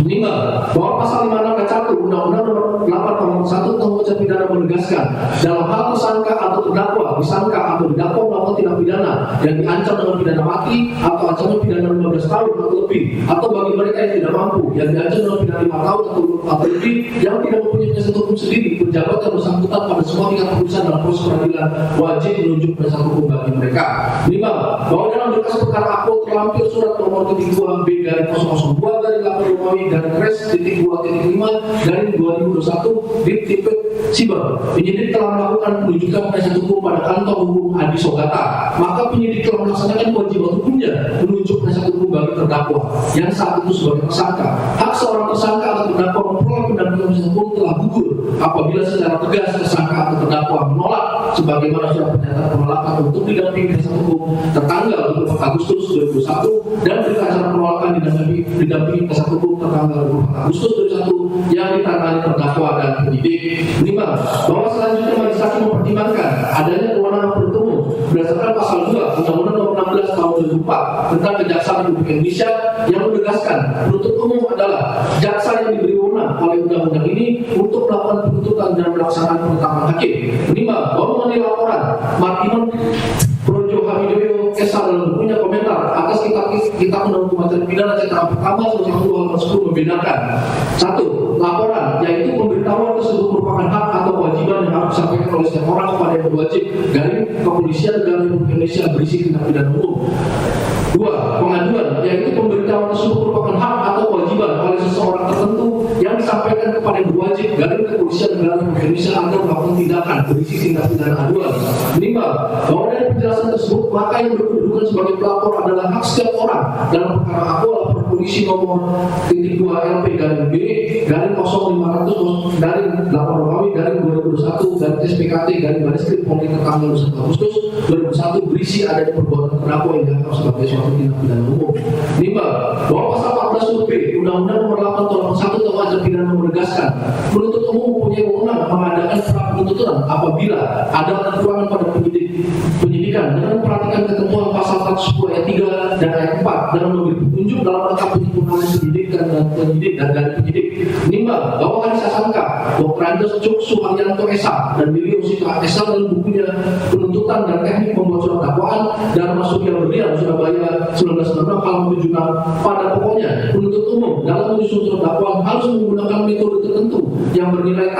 Menimbang bahwa pasal 56 ayat 1 Undang-Undang Nomor 8 Tahun 1 tentang hukum acara pidana menegaskan dalam hal tersangka atau terdakwa disangka atau didakwa melakukan tindak pidana yang diancam dengan pidana mati atau ancaman pidana 15 tahun atau lebih, atau bagi mereka yang tidak mampu yang diancam dengan pidana 5 tahun atau lebih yang tidak mempunyai penasihat hukum sendiri, pejabat yang bersangkutan pada semua tingkat keputusan dalam proses peradilan wajib menunjuk penasihat hukum bagi mereka. Menimbang bahwa dalam berkas perkara aku terlampir surat nomor 2B/002-Res-2.5/2021 Siber, penyidik telah melakukan penunjukan penasihat hukum pada kantor hukum Adi Sogata, maka penyidik telah melaksanakan kewajiban hukumnya menunjuk penasihat hukum bagi terdakwa yang saat itu sebagai tersangka. Hak seorang tersangka atau terdakwa memperoleh pendampingan penasihat hukum telah gugur apabila secara tegas tersangka atau terdakwa menolak sebagaimana surat pernyataan penolakan untuk didampingi penasihat hukum tertanggal 24 Agustus 2001 dan berita acara penolakan didampingi penasihat hukum tertanggal 24 Agustus 2001 yang ditangani terdakwa dan penyidik. Menimbang bahwa selanjutnya majelis hakim mempertimbangkan adanya kewenangan penuntut umum berdasarkan pasal 2 Undang-Undang Nomor 16 Tahun 2004 tentang Kejaksaan Republik Indonesia yang menegaskan penuntut umum adalah jaksa yang diberi wewenang oleh undang-undang ini untuk melakukan penuntutan dan melaksanakan penetapan hakim. Menimbang bahwa mengenai laporan Martin Projo Hamijoyo Esa dalam bukunya komentar atas kitab hukum acara pidana cetakan pertama 1/10 membedakan 1. Laporan, yaitu pemberitahuan tersebut merupakan hak atau kewajiban yang harus disampaikan oleh setiap orang kepada yang berwajib dari kepolisian Kepolisian Negara Republik Indonesia berisi tindak pidana umum. 2. Pengaduan, yaitu pemberitahuan tersebut merupakan hak atau kewajiban oleh seseorang tertentu yang disampaikan kepada yang berwajib dari Kepolisian Negara Republik Indonesia agar melakukan tindakan berisi tindak pidana aduan. 5. Bahwa dari penjelasan tersebut, maka yang berkedudukan sebagai pelapor adalah hak setiap orang dalam perkara aku lapor polisi nomor 2 LP garing B garing 0500 garing 8 Romawi garing 2021 garing SPKT garing Bareskrim Polri tanggal 1 Agustus 2001 berisi adanya perbuatan terdakwa yang dianggap sebagai suatu tindak pidana umum. 5. Bahwa pasal 14 huruf B Undang-Undang Nomor 8 Tahun 1 tentang Ajar Pidana menegaskan penuntut umum mempunyai wewenang mengadakan pra penuntutan apabila ada kekurangan pada penyidikan dengan memperhatikan ketentuan pasal 110 ayat 3 dan ayat 4 dengan memberi petunjuk dalam rangka penyempurnaan penyidik dan penyidik dan dari penyidik. 5. Bahwa hari sasangka Dr. Andes Cuk Suharyanto S.A. dan Billy Osika S.A. dalam bukunya penuntutan dan teknik membuat surat dakwaan dan masuk yang berdiam Surabaya 1996 halaman 76 pada pokoknya penuntut umum dalam menyusun surat dakwaan harus menggunakan metode tertentu yang bernilai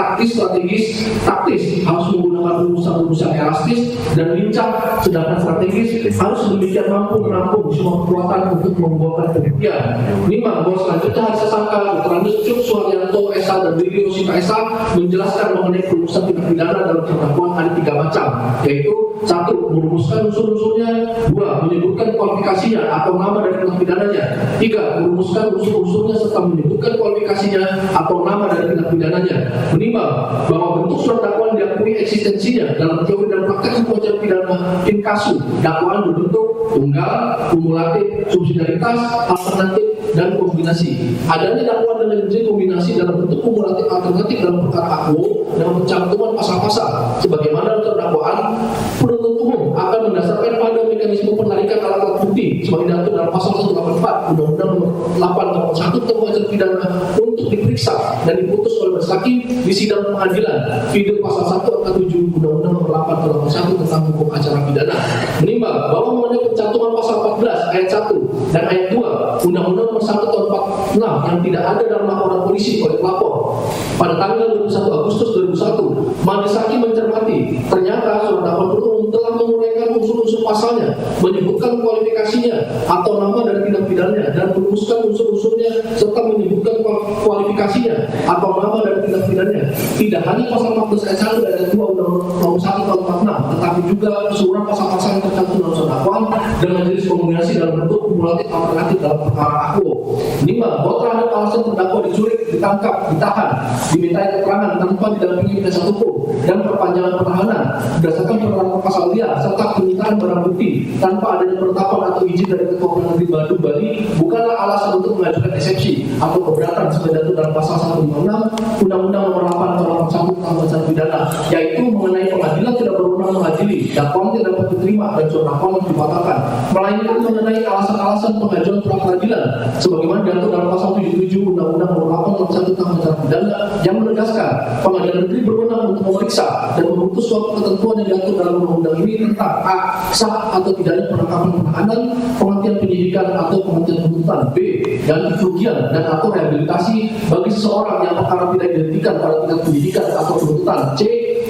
taktis harus menggunakan rumusan-rumusan elastis dan lincah, sedangkan strategis harus demikian mampu menampung semua kekuatan untuk membuahkan pembuktian. 5. Bahwa selanjutnya hari sasangka Dr. Andes Cuk Suharyanto S.A. dan Billy Osika S.A. menjelaskan mengenai perumusan tindak pidana dalam dakwaan ada 3 macam, yaitu 1. Merumuskan unsur-unsurnya. 2. Menyebutkan kualifikasinya atau nama dari tindak pidananya. 3. Merumuskan unsur-unsurnya serta menyebutkan kualifikasinya atau nama dari tindak pidananya. Menimbang bahwa bentuk surat dakwaan diakui eksistensinya dalam teori dan praktek hukum acara pidana in kasu dakwaan berbentuk tunggal, kumulatif, subsidiaritas, alternatif, dan kombinasi. Adanya dakwaan dengan jenis kombinasi dalam bentuk kumulatif alternatif dalam perkara aku dengan pencantuman pasal-pasal sebagaimana dalam dakwaan penuntut umum akan mendasarkan pada mekanisme penarikan alat bukti sebagai diatur dalam pasal 184 Undang-Undang Nomor 8 Tahun 1 tentang acara pidana untuk diperiksa dan diputus oleh majelis hakim di sidang pengadilan video pasal 1 angka 7 Undang-Undang Nomor 8 Tahun 1 tentang hukum acara pidana. Menimbang bahwa mengenai pencantuman pasal 14 ayat 1 dan ayat 2 Undang-Undang Nomor 1 Tahun 46 yang tidak ada dalam laporan polisi oleh pelapor pada tanggal 21 Agustus 2001, majelis hakim mencermati ternyata surat dakwaan penuntut umum telah menguraikan unsur-unsur pasalnya, menyebutkan kualifikasinya atau nama dari tindak pidananya dan merumuskan unsur-unsurnya serta menyebutkan kualifikasinya atau nama dari tindak pidananya. Tidak hanya pasal 14 ayat 1 dan ayat 2 Undang-Undang Nomor 1 Tahun 46, tetapi juga keseluruhan pasal-pasal yang tercantum dalam surat dakwaan dengan jenis kombinasi dalam bentuk kumulatif alternatif dalam perkara aku. 5. Bahwa terhadap alasan terdakwa diculik, ditangkap, ditahan, dimintai keterangan tanpa didampingi penasihat hukum dan perpanjangan penahanan berdasarkan penerapan pasal liar serta penyitaan barang bukti tanpa adanya penetapan atau izin dari Ketua Pengadilan Negeri Bandung Bali bukanlah alasan untuk mengajukan eksepsi atau keberatan sebagai diatur dalam pasal 156 Undang-Undang Nomor 8 Tahun 81 tentang acara pidana, yaitu mengenai pengadilan tidak berwenang mengadili, dakwaan tidak dapat diterima dan surat dakwaan dibatalkan, melainkan mengenai alasan-alasan pengajuan pra peradilan sebagaimana diatur dalam pasal 77 Undang-Undang Nomor 8 Tahun 1 tentang acara pidana yang menegaskan pengadilan negeri berwenang untuk memeriksa dan memutus suatu ketentuan yang diatur dalam undang-undang ini tentang A. Sah atau tidaknya penangkapan penahanan, penghentian penyidikan atau penghentian tuntutan. B. Dan kerugian dan atau rehabilitasi bagi seseorang yang perkara tidak dihentikan pada tingkat penyidikan atau penuntutan. C.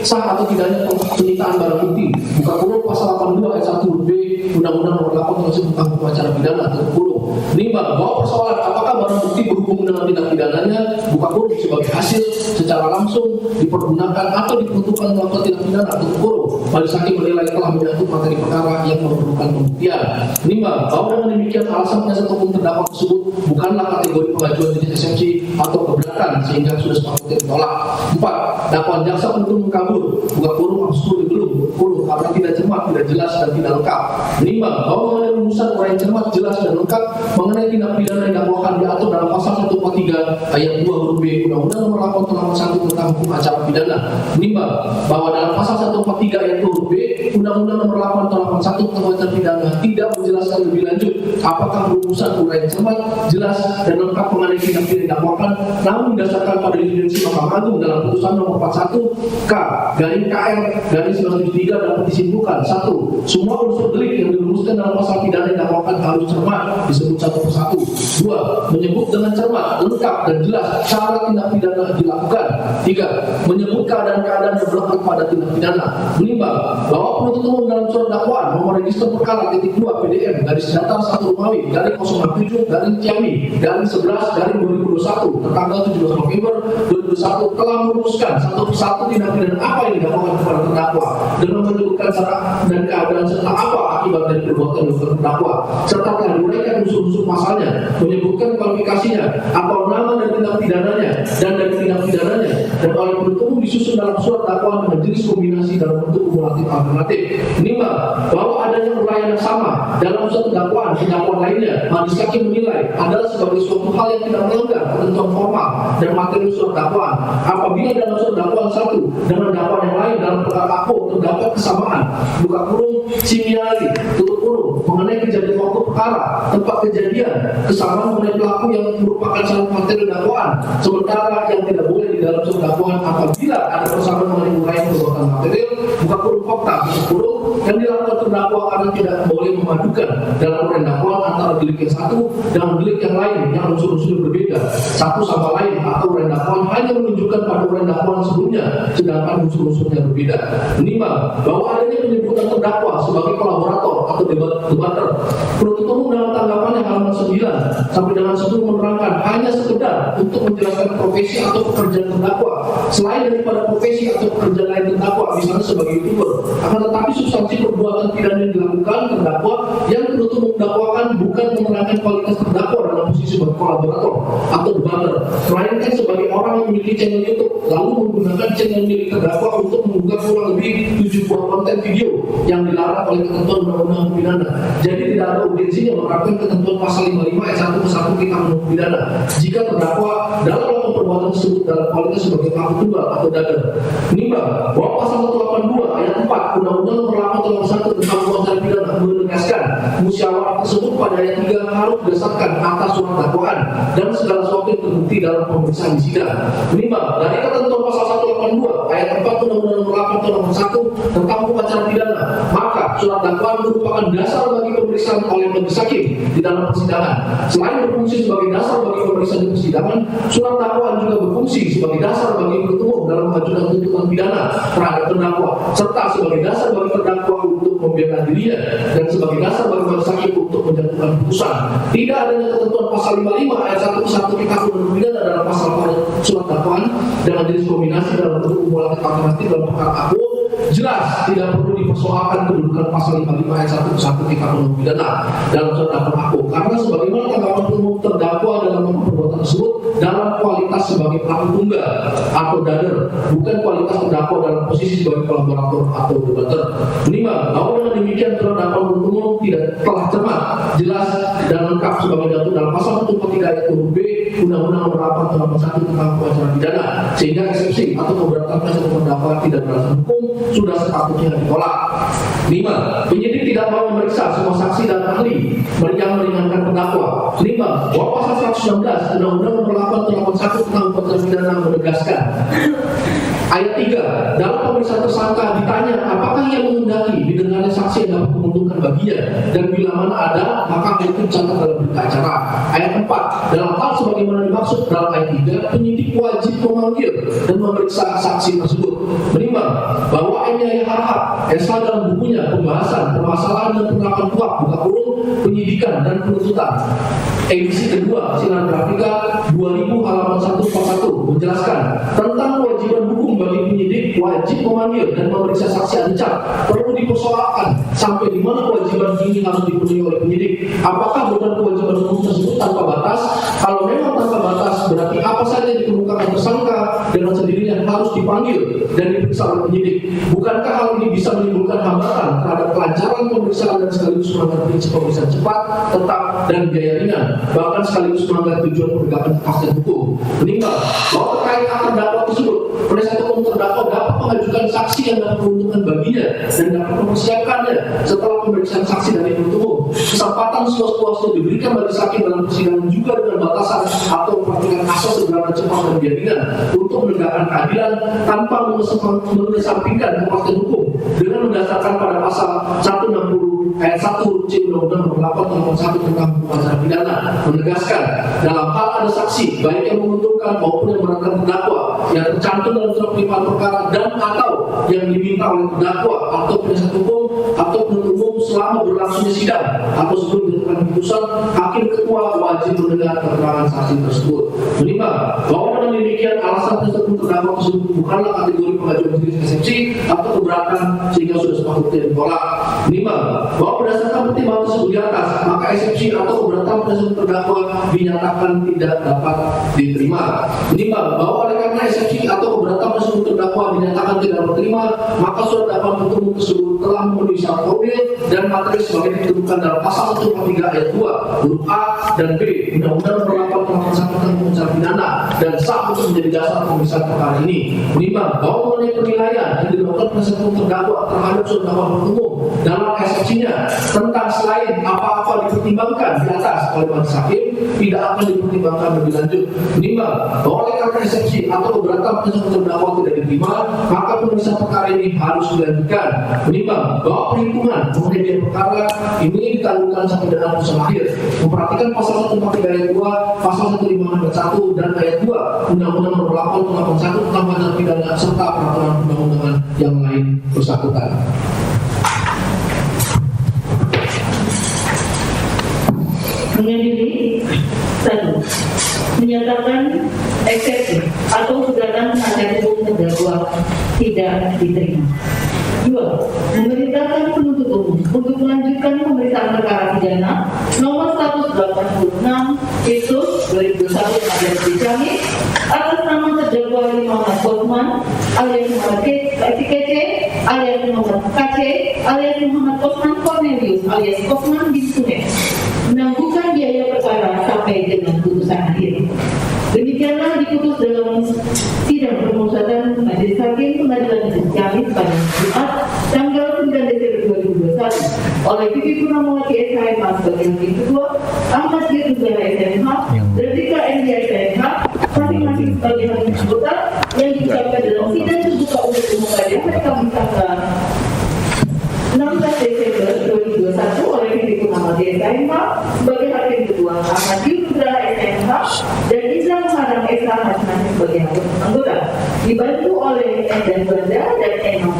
Sah atau tidaknya penyitaan barang bukti. Buka kurung pasal 82 ayat 1 huruf B Undang-Undang Nomor 8 Tahun 1 tentang hukum acara pidana atau kurung. 5. Bahwa persoalan apakah barang bukti berhubungan dengan tindak pidananya buka kurung sebagai hasil secara langsung dipergunakan atau diperuntukkan melakukan tindak pidana atau kurung. Majelis hakim menilai telah menyangkut materi perkara yang memerlukan pembuktian. 5. Bahwa dengan demikian alasan penasihat hukum terdakwa tersebut bukanlah kategori pengajuan jenis eksepsi atau keberatan sehingga sudah sepatutnya ditolak. 4. Dakwaan jaksa penuntut mengkabur buka kurung absurd belum kurung karena tidak cermat, tidak jelas dan tidak lengkap. 5. Bahwa mengenai rumusan uraian cermat, jelas dan lengkap mengenai tindak pidana yang dakwakan diatur dalam pasal 143 ayat 2 huruf B Undang-Undang Nomor 8 Tahun 1 tentang hukum acara pidana. 5. Bahwa dalam pasal 143 ayat 2 huruf B Undang-Undang Nomor 8 Tahun 1 tentang acara pidana tidak menjelaskan lebih lanjut apakah rumusan uraian cermat, jelas dan lengkap mengenai tindak pidana dakwakan, namun didasarkan pada jurisprudensi Mahkamah Agung dalam putusan nomor 41 K garing KR garing 1973 dapat disimpulkan: 1. Semua unsur delik yang dirumuskan dalam pasal pidana yang dakwakan harus cermat, disebut satu persatu. 2. Menyebut dengan cermat, lengkap dan jelas cara tindak pidana dilakukan. 3. Menyebut keadaan-keadaan yang berlaku pada tindak pidana. Menimbang bahwa penuntut umum dalam surat dakwaan nomor register perkara titik 2 PDM garis datar 1 Romawi garing 07 garing Ciami garing 11 garing 2021 tertanggal 17 November 2021 telah merumuskan satu persatu tindak pidana apa yang didakwakan kepada terdakwa dengan menyebutkan cara dan keadaan serta apa akibat dari perbuatan yang terdakwa serta telah diuraikan unsur-unsur pasalnya, menyebutkan kualifikasinya atau nama dan tindak pidananya dan dari tindak pidananya, dan oleh penuntut umum disusun dalam surat dakwaan dengan jenis kombinasi dalam bentuk kumulatif alternatif. Menimbang bahwa adanya uraian yang sama dalam suatu dakwaan di dakwaan lainnya, majelis hakim menilai adalah sebagai suatu hal yang tidak melanggar ketentuan formal dan materi surat dakwaan apabila dalam surat dakwaan satu dengan dakwaan yang lain dalam perkara aku terdapat kesamaan buka kurung simiari tutup kurung mengenai kejadian waktu perkara, tempat kejadian, kesamaan mengenai pelaku yang merupakan syarat materi dakwaan, sementara yang tidak boleh di dalam surat dakwaan apabila ada persamaan mengenai uraian perbuatan material buka kurung fakta tutup kurung yang dilakukan terdakwa karena tidak boleh memadukan dalam uraian dakwaan antara delik yang satu dengan delik yang lain yang unsur-unsur berbeda satu sama lain, atau uraian dakwaan hanya menunjukkan pada uraian dakwaan sebelumnya sedangkan unsur-unsurnya berbeda. Menimbang bahwa adanya penyebutan terdakwa sebagai kolaborator atau debater, penuntut umum dalam tanggapannya halaman 9 sampai dengan 10 menerangkan hanya sekedar untuk menjelaskan profesi atau pekerjaan terdakwa selain daripada profesi atau pekerjaan lain terdakwa, misalnya sebagai YouTuber. Akan tetapi substansi perbuatan pidana yang dilakukan terdakwa yang penuntut umum dakwakan bukan menerangkan kualitas terdakwa dalam posisi sebagai kolaborator atau debater, melainkan sebagai orang yang memiliki channel YouTube lalu menggunakan channel milik terdakwa untuk mengunggah kurang lebih 7 buah konten video yang dilarang oleh ketentuan undang-undang pidana. Jadi tidak ada urgensinya menerapkan ketentuan pasal 55 ayat 1 ke 1 Kitab Undang Pidana jika terdakwa dalam melakukan perbuatan tersebut dalam kualitas sebagai pelaku tunggal atau dader. Menimbang bahwa pasal 182 ayat 4 Undang-Undang Nomor 8 Tahun 1 tentang Pembuatan Pidana menegaskan musyawarah tersebut pada ayat 3 harus berdasarkan atas surat dakwaan dan segala sesuatu yang terbukti dalam pemeriksaan di sidang. Menimbang dari ketentuan pasal 182 ayat 4 Undang-Undang Nomor 8 Tahun 1 tentang hukum acara pidana, maka surat dakwaan merupakan dasar bagi pemeriksaan oleh majelis hakim di dalam persidangan. Selain berfungsi sebagai dasar bagi pemeriksaan di persidangan, surat dakwaan juga berfungsi sebagai dasar bagi penuntut umum dalam mengajukan tuntutan pidana terhadap terdakwa, serta sebagai dasar bagi terdakwa untuk membela dirinya dan sebagai dasar bagi majelis hakim untuk menjatuhkan putusan. Tidak adanya ketentuan pasal 55 ayat 1 ke 1 Kitab Undang Pidana dalam pasal surat dakwaan dengan jenis kombinasi dalam bentuk kumulatif alternatif dalam perkara aku jelas tidak perlu dipersoalkan kedudukan pasal 55 ayat 1 ke 1 Kitab Undang Pidana dalam surat dakwaan aku, karena sebagaimana tanggapan umum terdakwa dalam melakukan perbuatan tersebut dalam kualitas sebagai pelaku tunggal atau dader, bukan kualitas terdakwa dalam posisi sebagai kolaborator atau debater. Menimbang bahwa dengan demikian surat dakwaan umum tidak telah cermat, jelas dan lengkap sebagai diatur dalam pasal 143 ayat 2B Undang-Undang Nomor 8 Tahun 1 tentang hukum acara pidana, sehingga eksepsi atau keberatan penasihat terdakwa tidak beralasan hukum sudah sepatutnya ditolak. 5. Penyidik tidak mau memeriksa semua saksi dan ahli yang meringankan terdakwa. 5. Bahwa pasal 119 Undang-Undang Nomor 8 Tahun 1 tentang hukum acara pidana menegaskan ayat 3, dalam pemeriksaan tersangka ditanya apakah ia menghendaki didengarnya saksi yang dapat menguntungkan baginya dan bila mana ada maka hal itu dicatat dalam berita acara. Ayat 4, dalam hal sebagaimana dimaksud dalam ayat 3, penyidik wajib memanggil dan memeriksa saksi tersebut. Menimbang bahwa M.Yahya Harhab Esa dalam bukunya Pembahasan Permasalahan dan Penerapan Kuhap buka kurung Penyidikan dan Penuntutan edisi kedua Sinar Grafika 2000 halaman 141 menjelaskan tentang kewajiban hukum bagi penyidik wajib memanggil dan memeriksa saksi ancam. Perlu dipersoalkan sampai di mana kewajiban ini harus dipenuhi oleh penyidik. Apakah benar kewajiban hukum tersebut tanpa batas? Kalau memang tanpa batas, berarti apa saja yang dikemukakan tersangka dengan sendirinya harus dipanggil dan diperiksa oleh penyidik. Bukankah hal ini bisa menimbulkan hambatan terhadap kelancaran pemeriksaan dan sekaligus melanggar prinsip pemeriksaan cepat, tetap, dan biaya ringan, bahkan sekaligus melanggar tujuan penegakan kepastian hukum? Menimbang bahwa terkait hak terdakwa tersebut, penasihat hukum terdakwa dapat mengajukan saksi yang dapat menguntungkan baginya dan dapat mempersiapkannya setelah pemeriksaan saksi dari penuntut umum kesempatan seluas-luasnya diberikan bagi hakim dalam persidangan juga dengan batasan atau memperhatikan asas segera cepat dan jaminan untuk menegakkan keadilan tanpa mengesampingkan kepastian hukum dengan mendasarkan pada pasal 160 ayat 1 C Undang-Undang Nomor 8 Tahun 1 tentang hukum acara pidana, menegaskan dalam hal ada saksi baik yang menguntungkan maupun yang merugikan terdakwa yang tercantum dalam surat pelimpahan perkara dan atau yang diminta oleh terdakwa atau penasihat hukum atau penuntut umum selama berlangsungnya sidang atau sebelum dijatuhkan putusan, hakim ketua wajib mendengar keterangan saksi tersebut. Menimbang bahwa dengan demikian alasan tersebut terdakwa tersebut bukanlah kategori pengajuan majelis eksepsi atau keberatan sehingga sudah sepatutnya ditolak. Menimbang bahwa berdasarkan pertimbangan tersebut di atas, maka eksepsi atau keberatan tersebut terdakwa dinyatakan tidak dapat diterima. Menimbang bahwa oleh karena eksepsi atau keberatan tersebut terdakwa dinyatakan tidak dapat diterima, maka surat dakwaan penuntut umum tersebut telah memenuhi syarat formil dan materi sebagai ditentukan dalam pasal 143 ayat 2 huruf A dan B Undang-Undang Nomor 8 Tahun 1 tentang hukum acara pidana dan sah untuk menjadi dasar pemeriksaan perkara ini. Menimbang bahwa mengenai penilaian yang dilakukan penasihat hukum terdakwa terhadap surat dakwaan penuntut umum dalam eksepsinya tentang selain apa-apa dipertimbangkan di atas oleh majelis hakim tidak akan dipertimbangkan lebih lanjut. Menimbang bahwa oleh karena eksepsi atau keberatan penasihat hukum terdakwa tidak diterima, maka pemeriksaan perkara ini harus dilanjutkan. Menimbang bahwa perhitungan mengenai biaya perkara ini ditangguhkan sampai dengan putusan akhir. Memperhatikan pasal 143 ayat 2, pasal 156 ayat 1 dan ayat 2 Undang-Undang Nomor 8 Tahun 81 tentang acara pidana serta peraturan undang-undangan yang lain bersangkutan. Mengadili 1. Menyatakan eksepsi atau gugatan penasihat hukum terdakwa tidak diterima. 2. Memerintahkan penuntut umum untuk melanjutkan pemeriksaan perkara pidana nomor 186 Yesus 2021 Cicamis atas nama terdakwa Muhammad Kosman alias Muhammad KC alias Muhammad KC alias Muhammad Kosman Cornelius alias Kosman bin Suneh menangguhkan biaya perkara sampai dengan putusan akhir. Demikianlah diputus dalam sidang permusyawaratan Majelis Hakim Pengadilan Negeri Ciamis pada Jumat tanggal 9 Desember 2021 oleh Pipi Purnamawati SHMH sebagai hakim ketua, Ahmad Girnuzara SMH, Redika ND SMH, masing-masing sebagai hakim anggota yang diucapkan dalam sidang terbuka untuk umum pada hari Kamis tanggal 16 Desember 2021 oleh Pipi Purnamawati SHMH sebagai hakim ketua, Ahmad Girnuzara SMH dan Islam Muharram SH masing-masing sebagai hakim anggota, dibantu oleh dan Banda dan Eno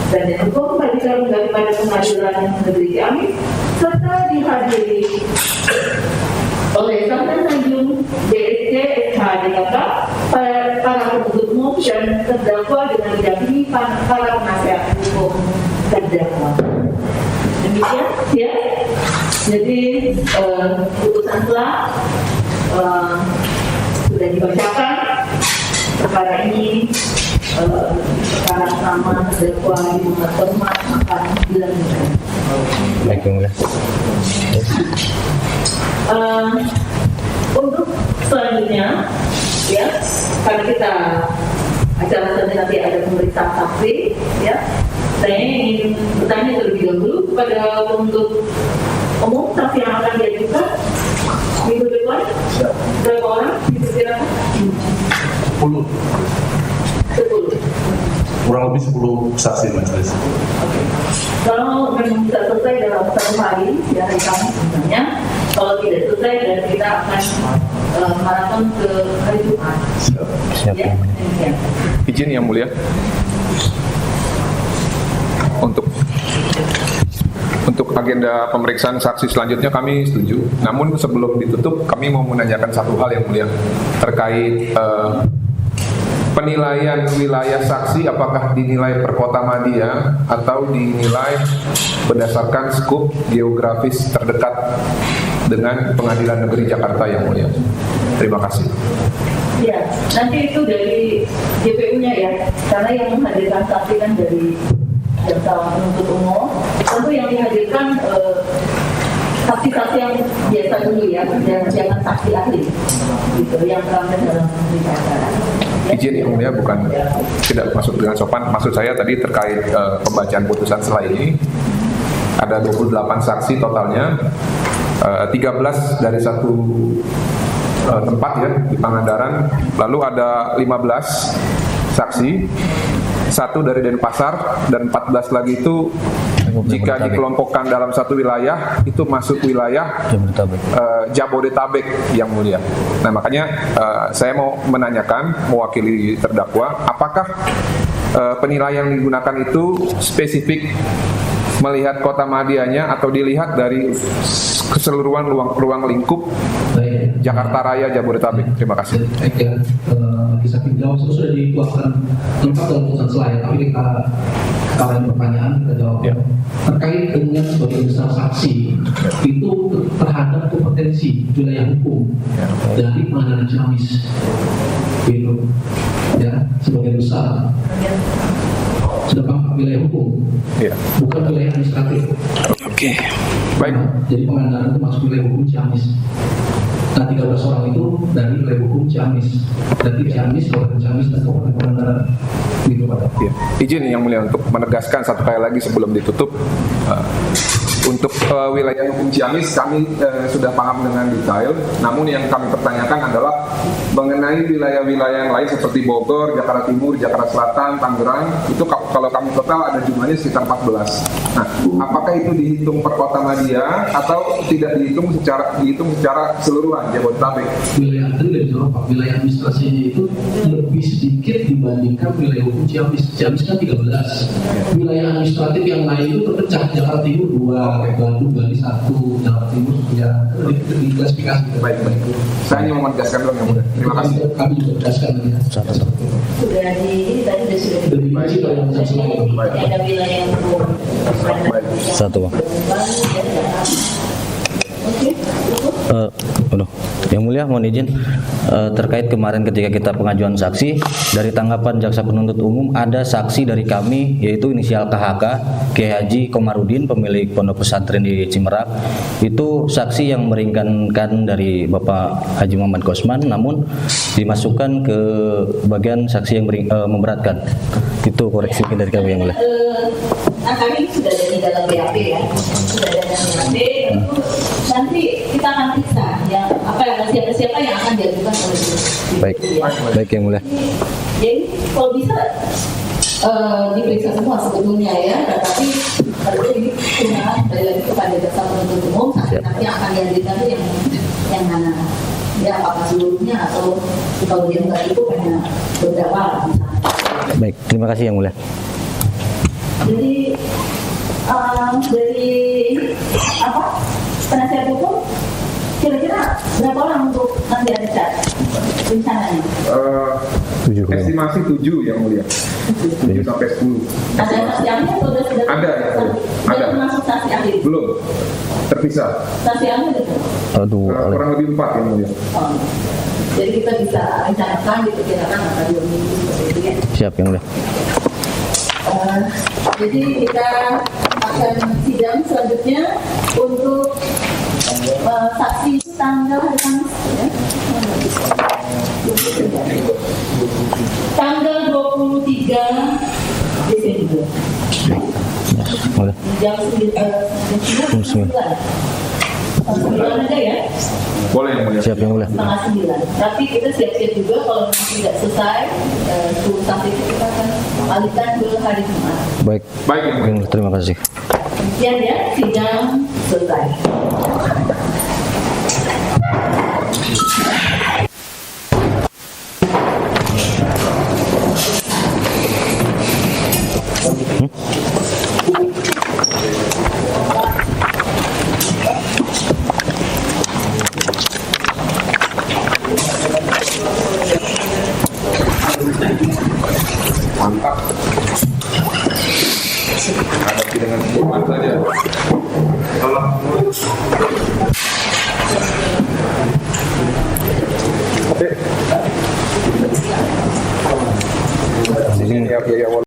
dan yang hukum pengadilan daripada Pengadilan Negeri Ciamis serta dihadiri oleh Samdan Tanjung DSC SH DKK, para penuntut umum dan terdakwa dengan didampingi para penasihat hukum terdakwa. Demikian ya. Jadi putusan telah sudah dibacakan. Perkara ini perkara sama terdakwa di Muhammad Kosman akan dilanjutkan. Baik, Yang Mulia. Untuk selanjutnya, ya, karena kita acara nanti ada pemeriksaan saksi, ya, saya ingin bertanya terlebih dahulu kepada penuntut umum saksi yang akan diajukan minggu depan. Berapa orang diperkirakan? 10. Kurang lebih 10 saksi majelis. Oke. Kalau memang bisa selesai dalam 1 hari, ya hari Kamis misalnya, kalau tidak selesai dan kita akan maraton ke hari Jumat. Siap. Ya, demikian. Izin Yang Mulia. Untuk agenda pemeriksaan saksi selanjutnya kami setuju. Namun sebelum ditutup kami mau menanyakan satu hal Yang Mulia terkait penilaian wilayah saksi, apakah dinilai per Kota Madia atau dinilai berdasarkan skup geografis terdekat dengan Pengadilan Negeri Jakarta Yang Mulia. Terima kasih. Ya, nanti itu dari JPU-nya ya, karena yang menghadirkan saksi kan dari jaksa penuntut umum. Tentu yang dihadirkan saksi-saksi yang biasa dulu ya, jangan saksi ahli, gitu, yang terangkan dalam berita acara. Izin Yang Mulia, bukan tidak masuk dengan sopan. Maksud saya tadi terkait pembacaan putusan setelah ini. Ada 28 saksi totalnya, 13 dari satu tempat ya di Pangandaran, lalu ada 15 saksi, 1 dari Denpasar, dan 14 lagi itu jika dikelompokkan dalam satu wilayah itu masuk wilayah Jabodetabek yang mulia. Nah makanya saya mau menanyakan mewakili terdakwa, apakah penilaian yang digunakan itu spesifik melihat kota Madia-nya atau dilihat dari keseluruhan ruang lingkup Baik. Jakarta Raya Jabodetabek? Terima kasih. Baik ya, bisa dijawab sudah dituangkan lengkap dalam putusan selain, tapi kita kalian pertanyaan kita jawab. Ya. Terkait dengan sebagian besar saksi itu terhadap kompetensi wilayah hukum dari Pengadilan Ciamis, gitu ya, sebagian besar sudah paham wilayah hukum, Ya. bukan wilayah administratif. Baik. Nah, jadi Pangandaran itu masuk wilayah hukum Ciamis. Nah, 13 orang itu dari wilayah hukum Ciamis. Berarti Ciamis, Kabupaten Ciamis, dan Kabupaten Pangandaran. Gitu, Pak. Ya. Izin yang mulia untuk menegaskan satu kali lagi sebelum ditutup, untuk wilayah hukum Ciamis kami sudah paham dengan detail. Namun yang kami pertanyakan adalah mengenai wilayah-wilayah yang lain seperti Bogor, Jakarta Timur, Jakarta Selatan, Tangerang. Itu kalau kami total ada jumlahnya sekitar 14. Nah, apakah itu dihitung per kota Madia atau tidak dihitung secara keseluruhan Jabodetabek? Wilayah tadi dari jawab Pak, wilayah administrasinya itu lebih sedikit dibandingkan wilayah hukum Ciamis. Ciamis kan 13. Wilayah administratif yang lain itu terpecah. Jakarta Timur 2, Bandung, Bali 1, Jawa Timur ya, diklasifikasi. Baik. Saya hanya mau menegaskan doang yang mulia. Terima kasih. Kami juga tegaskan tadi. Sudah ini tadi sudah Sudah dibahas dalam putusan selain. ada wilayah hukum. Satu, Bang. Oke, Yang mulia mohon izin, terkait kemarin ketika kita pengajuan saksi, dari tanggapan jaksa penuntut umum ada saksi dari kami yaitu inisial KHK, Kiai Haji Komarudin, pemilik pondok pesantren di Cimerak. Itu saksi yang meringankan dari Bapak Haji Muhammad Kosman, namun dimasukkan ke bagian saksi yang memberatkan. Itu koreksi dari kami yang mulia. Nah kami sudah ada di dalam BAP ya, sudah ada dalam BAP. Itu nanti kita akan periksa yang siapa yang akan diajukan oleh itu. Baik yang mulia. Jadi kalau bisa diperiksa semua sebetulnya ya, tetapi kalau ini kewenangan kembali lagi kepada jaksa penuntut umum. Nanti akan diajukan itu yang mana? Ya apakah seluruhnya atau kalau dia enggak itu hanya beberapa misalnya. Baik, terima kasih yang mulia. Jadi dari penasihat hukum kira-kira berapa orang untuk nanti ada cat rencananya? Estimasi 7 yang mulia. 7 sampai 10. Ada saksi ahli atau sudah? Ada. Termasuk saksi ahli? Belum. Terpisah. Saksi ahli itu? Kurang lebih 4 yang mulia. Oh. Jadi kita bisa rencanakan diperkirakan antara 2 minggu seperti itu ya. Siap yang mulia. Jadi kita akan sidang selanjutnya untuk saksi itu tanggal hari Kamis ya. Tanggal 23 Desember. Boleh. Jam 9 aja ya. Boleh yang mulia. Siap yang mulia. Setengah 9. Tapi kita siap-siap juga kalau memang tidak selesai urusan itu kita akan alihkan ke hari Jumat. Baik. Yang mulia. Terima kasih. Demikian ya, sidang selesai. Mantap. Hadapi dengan hormat saja. Allah. Oke. Ini ya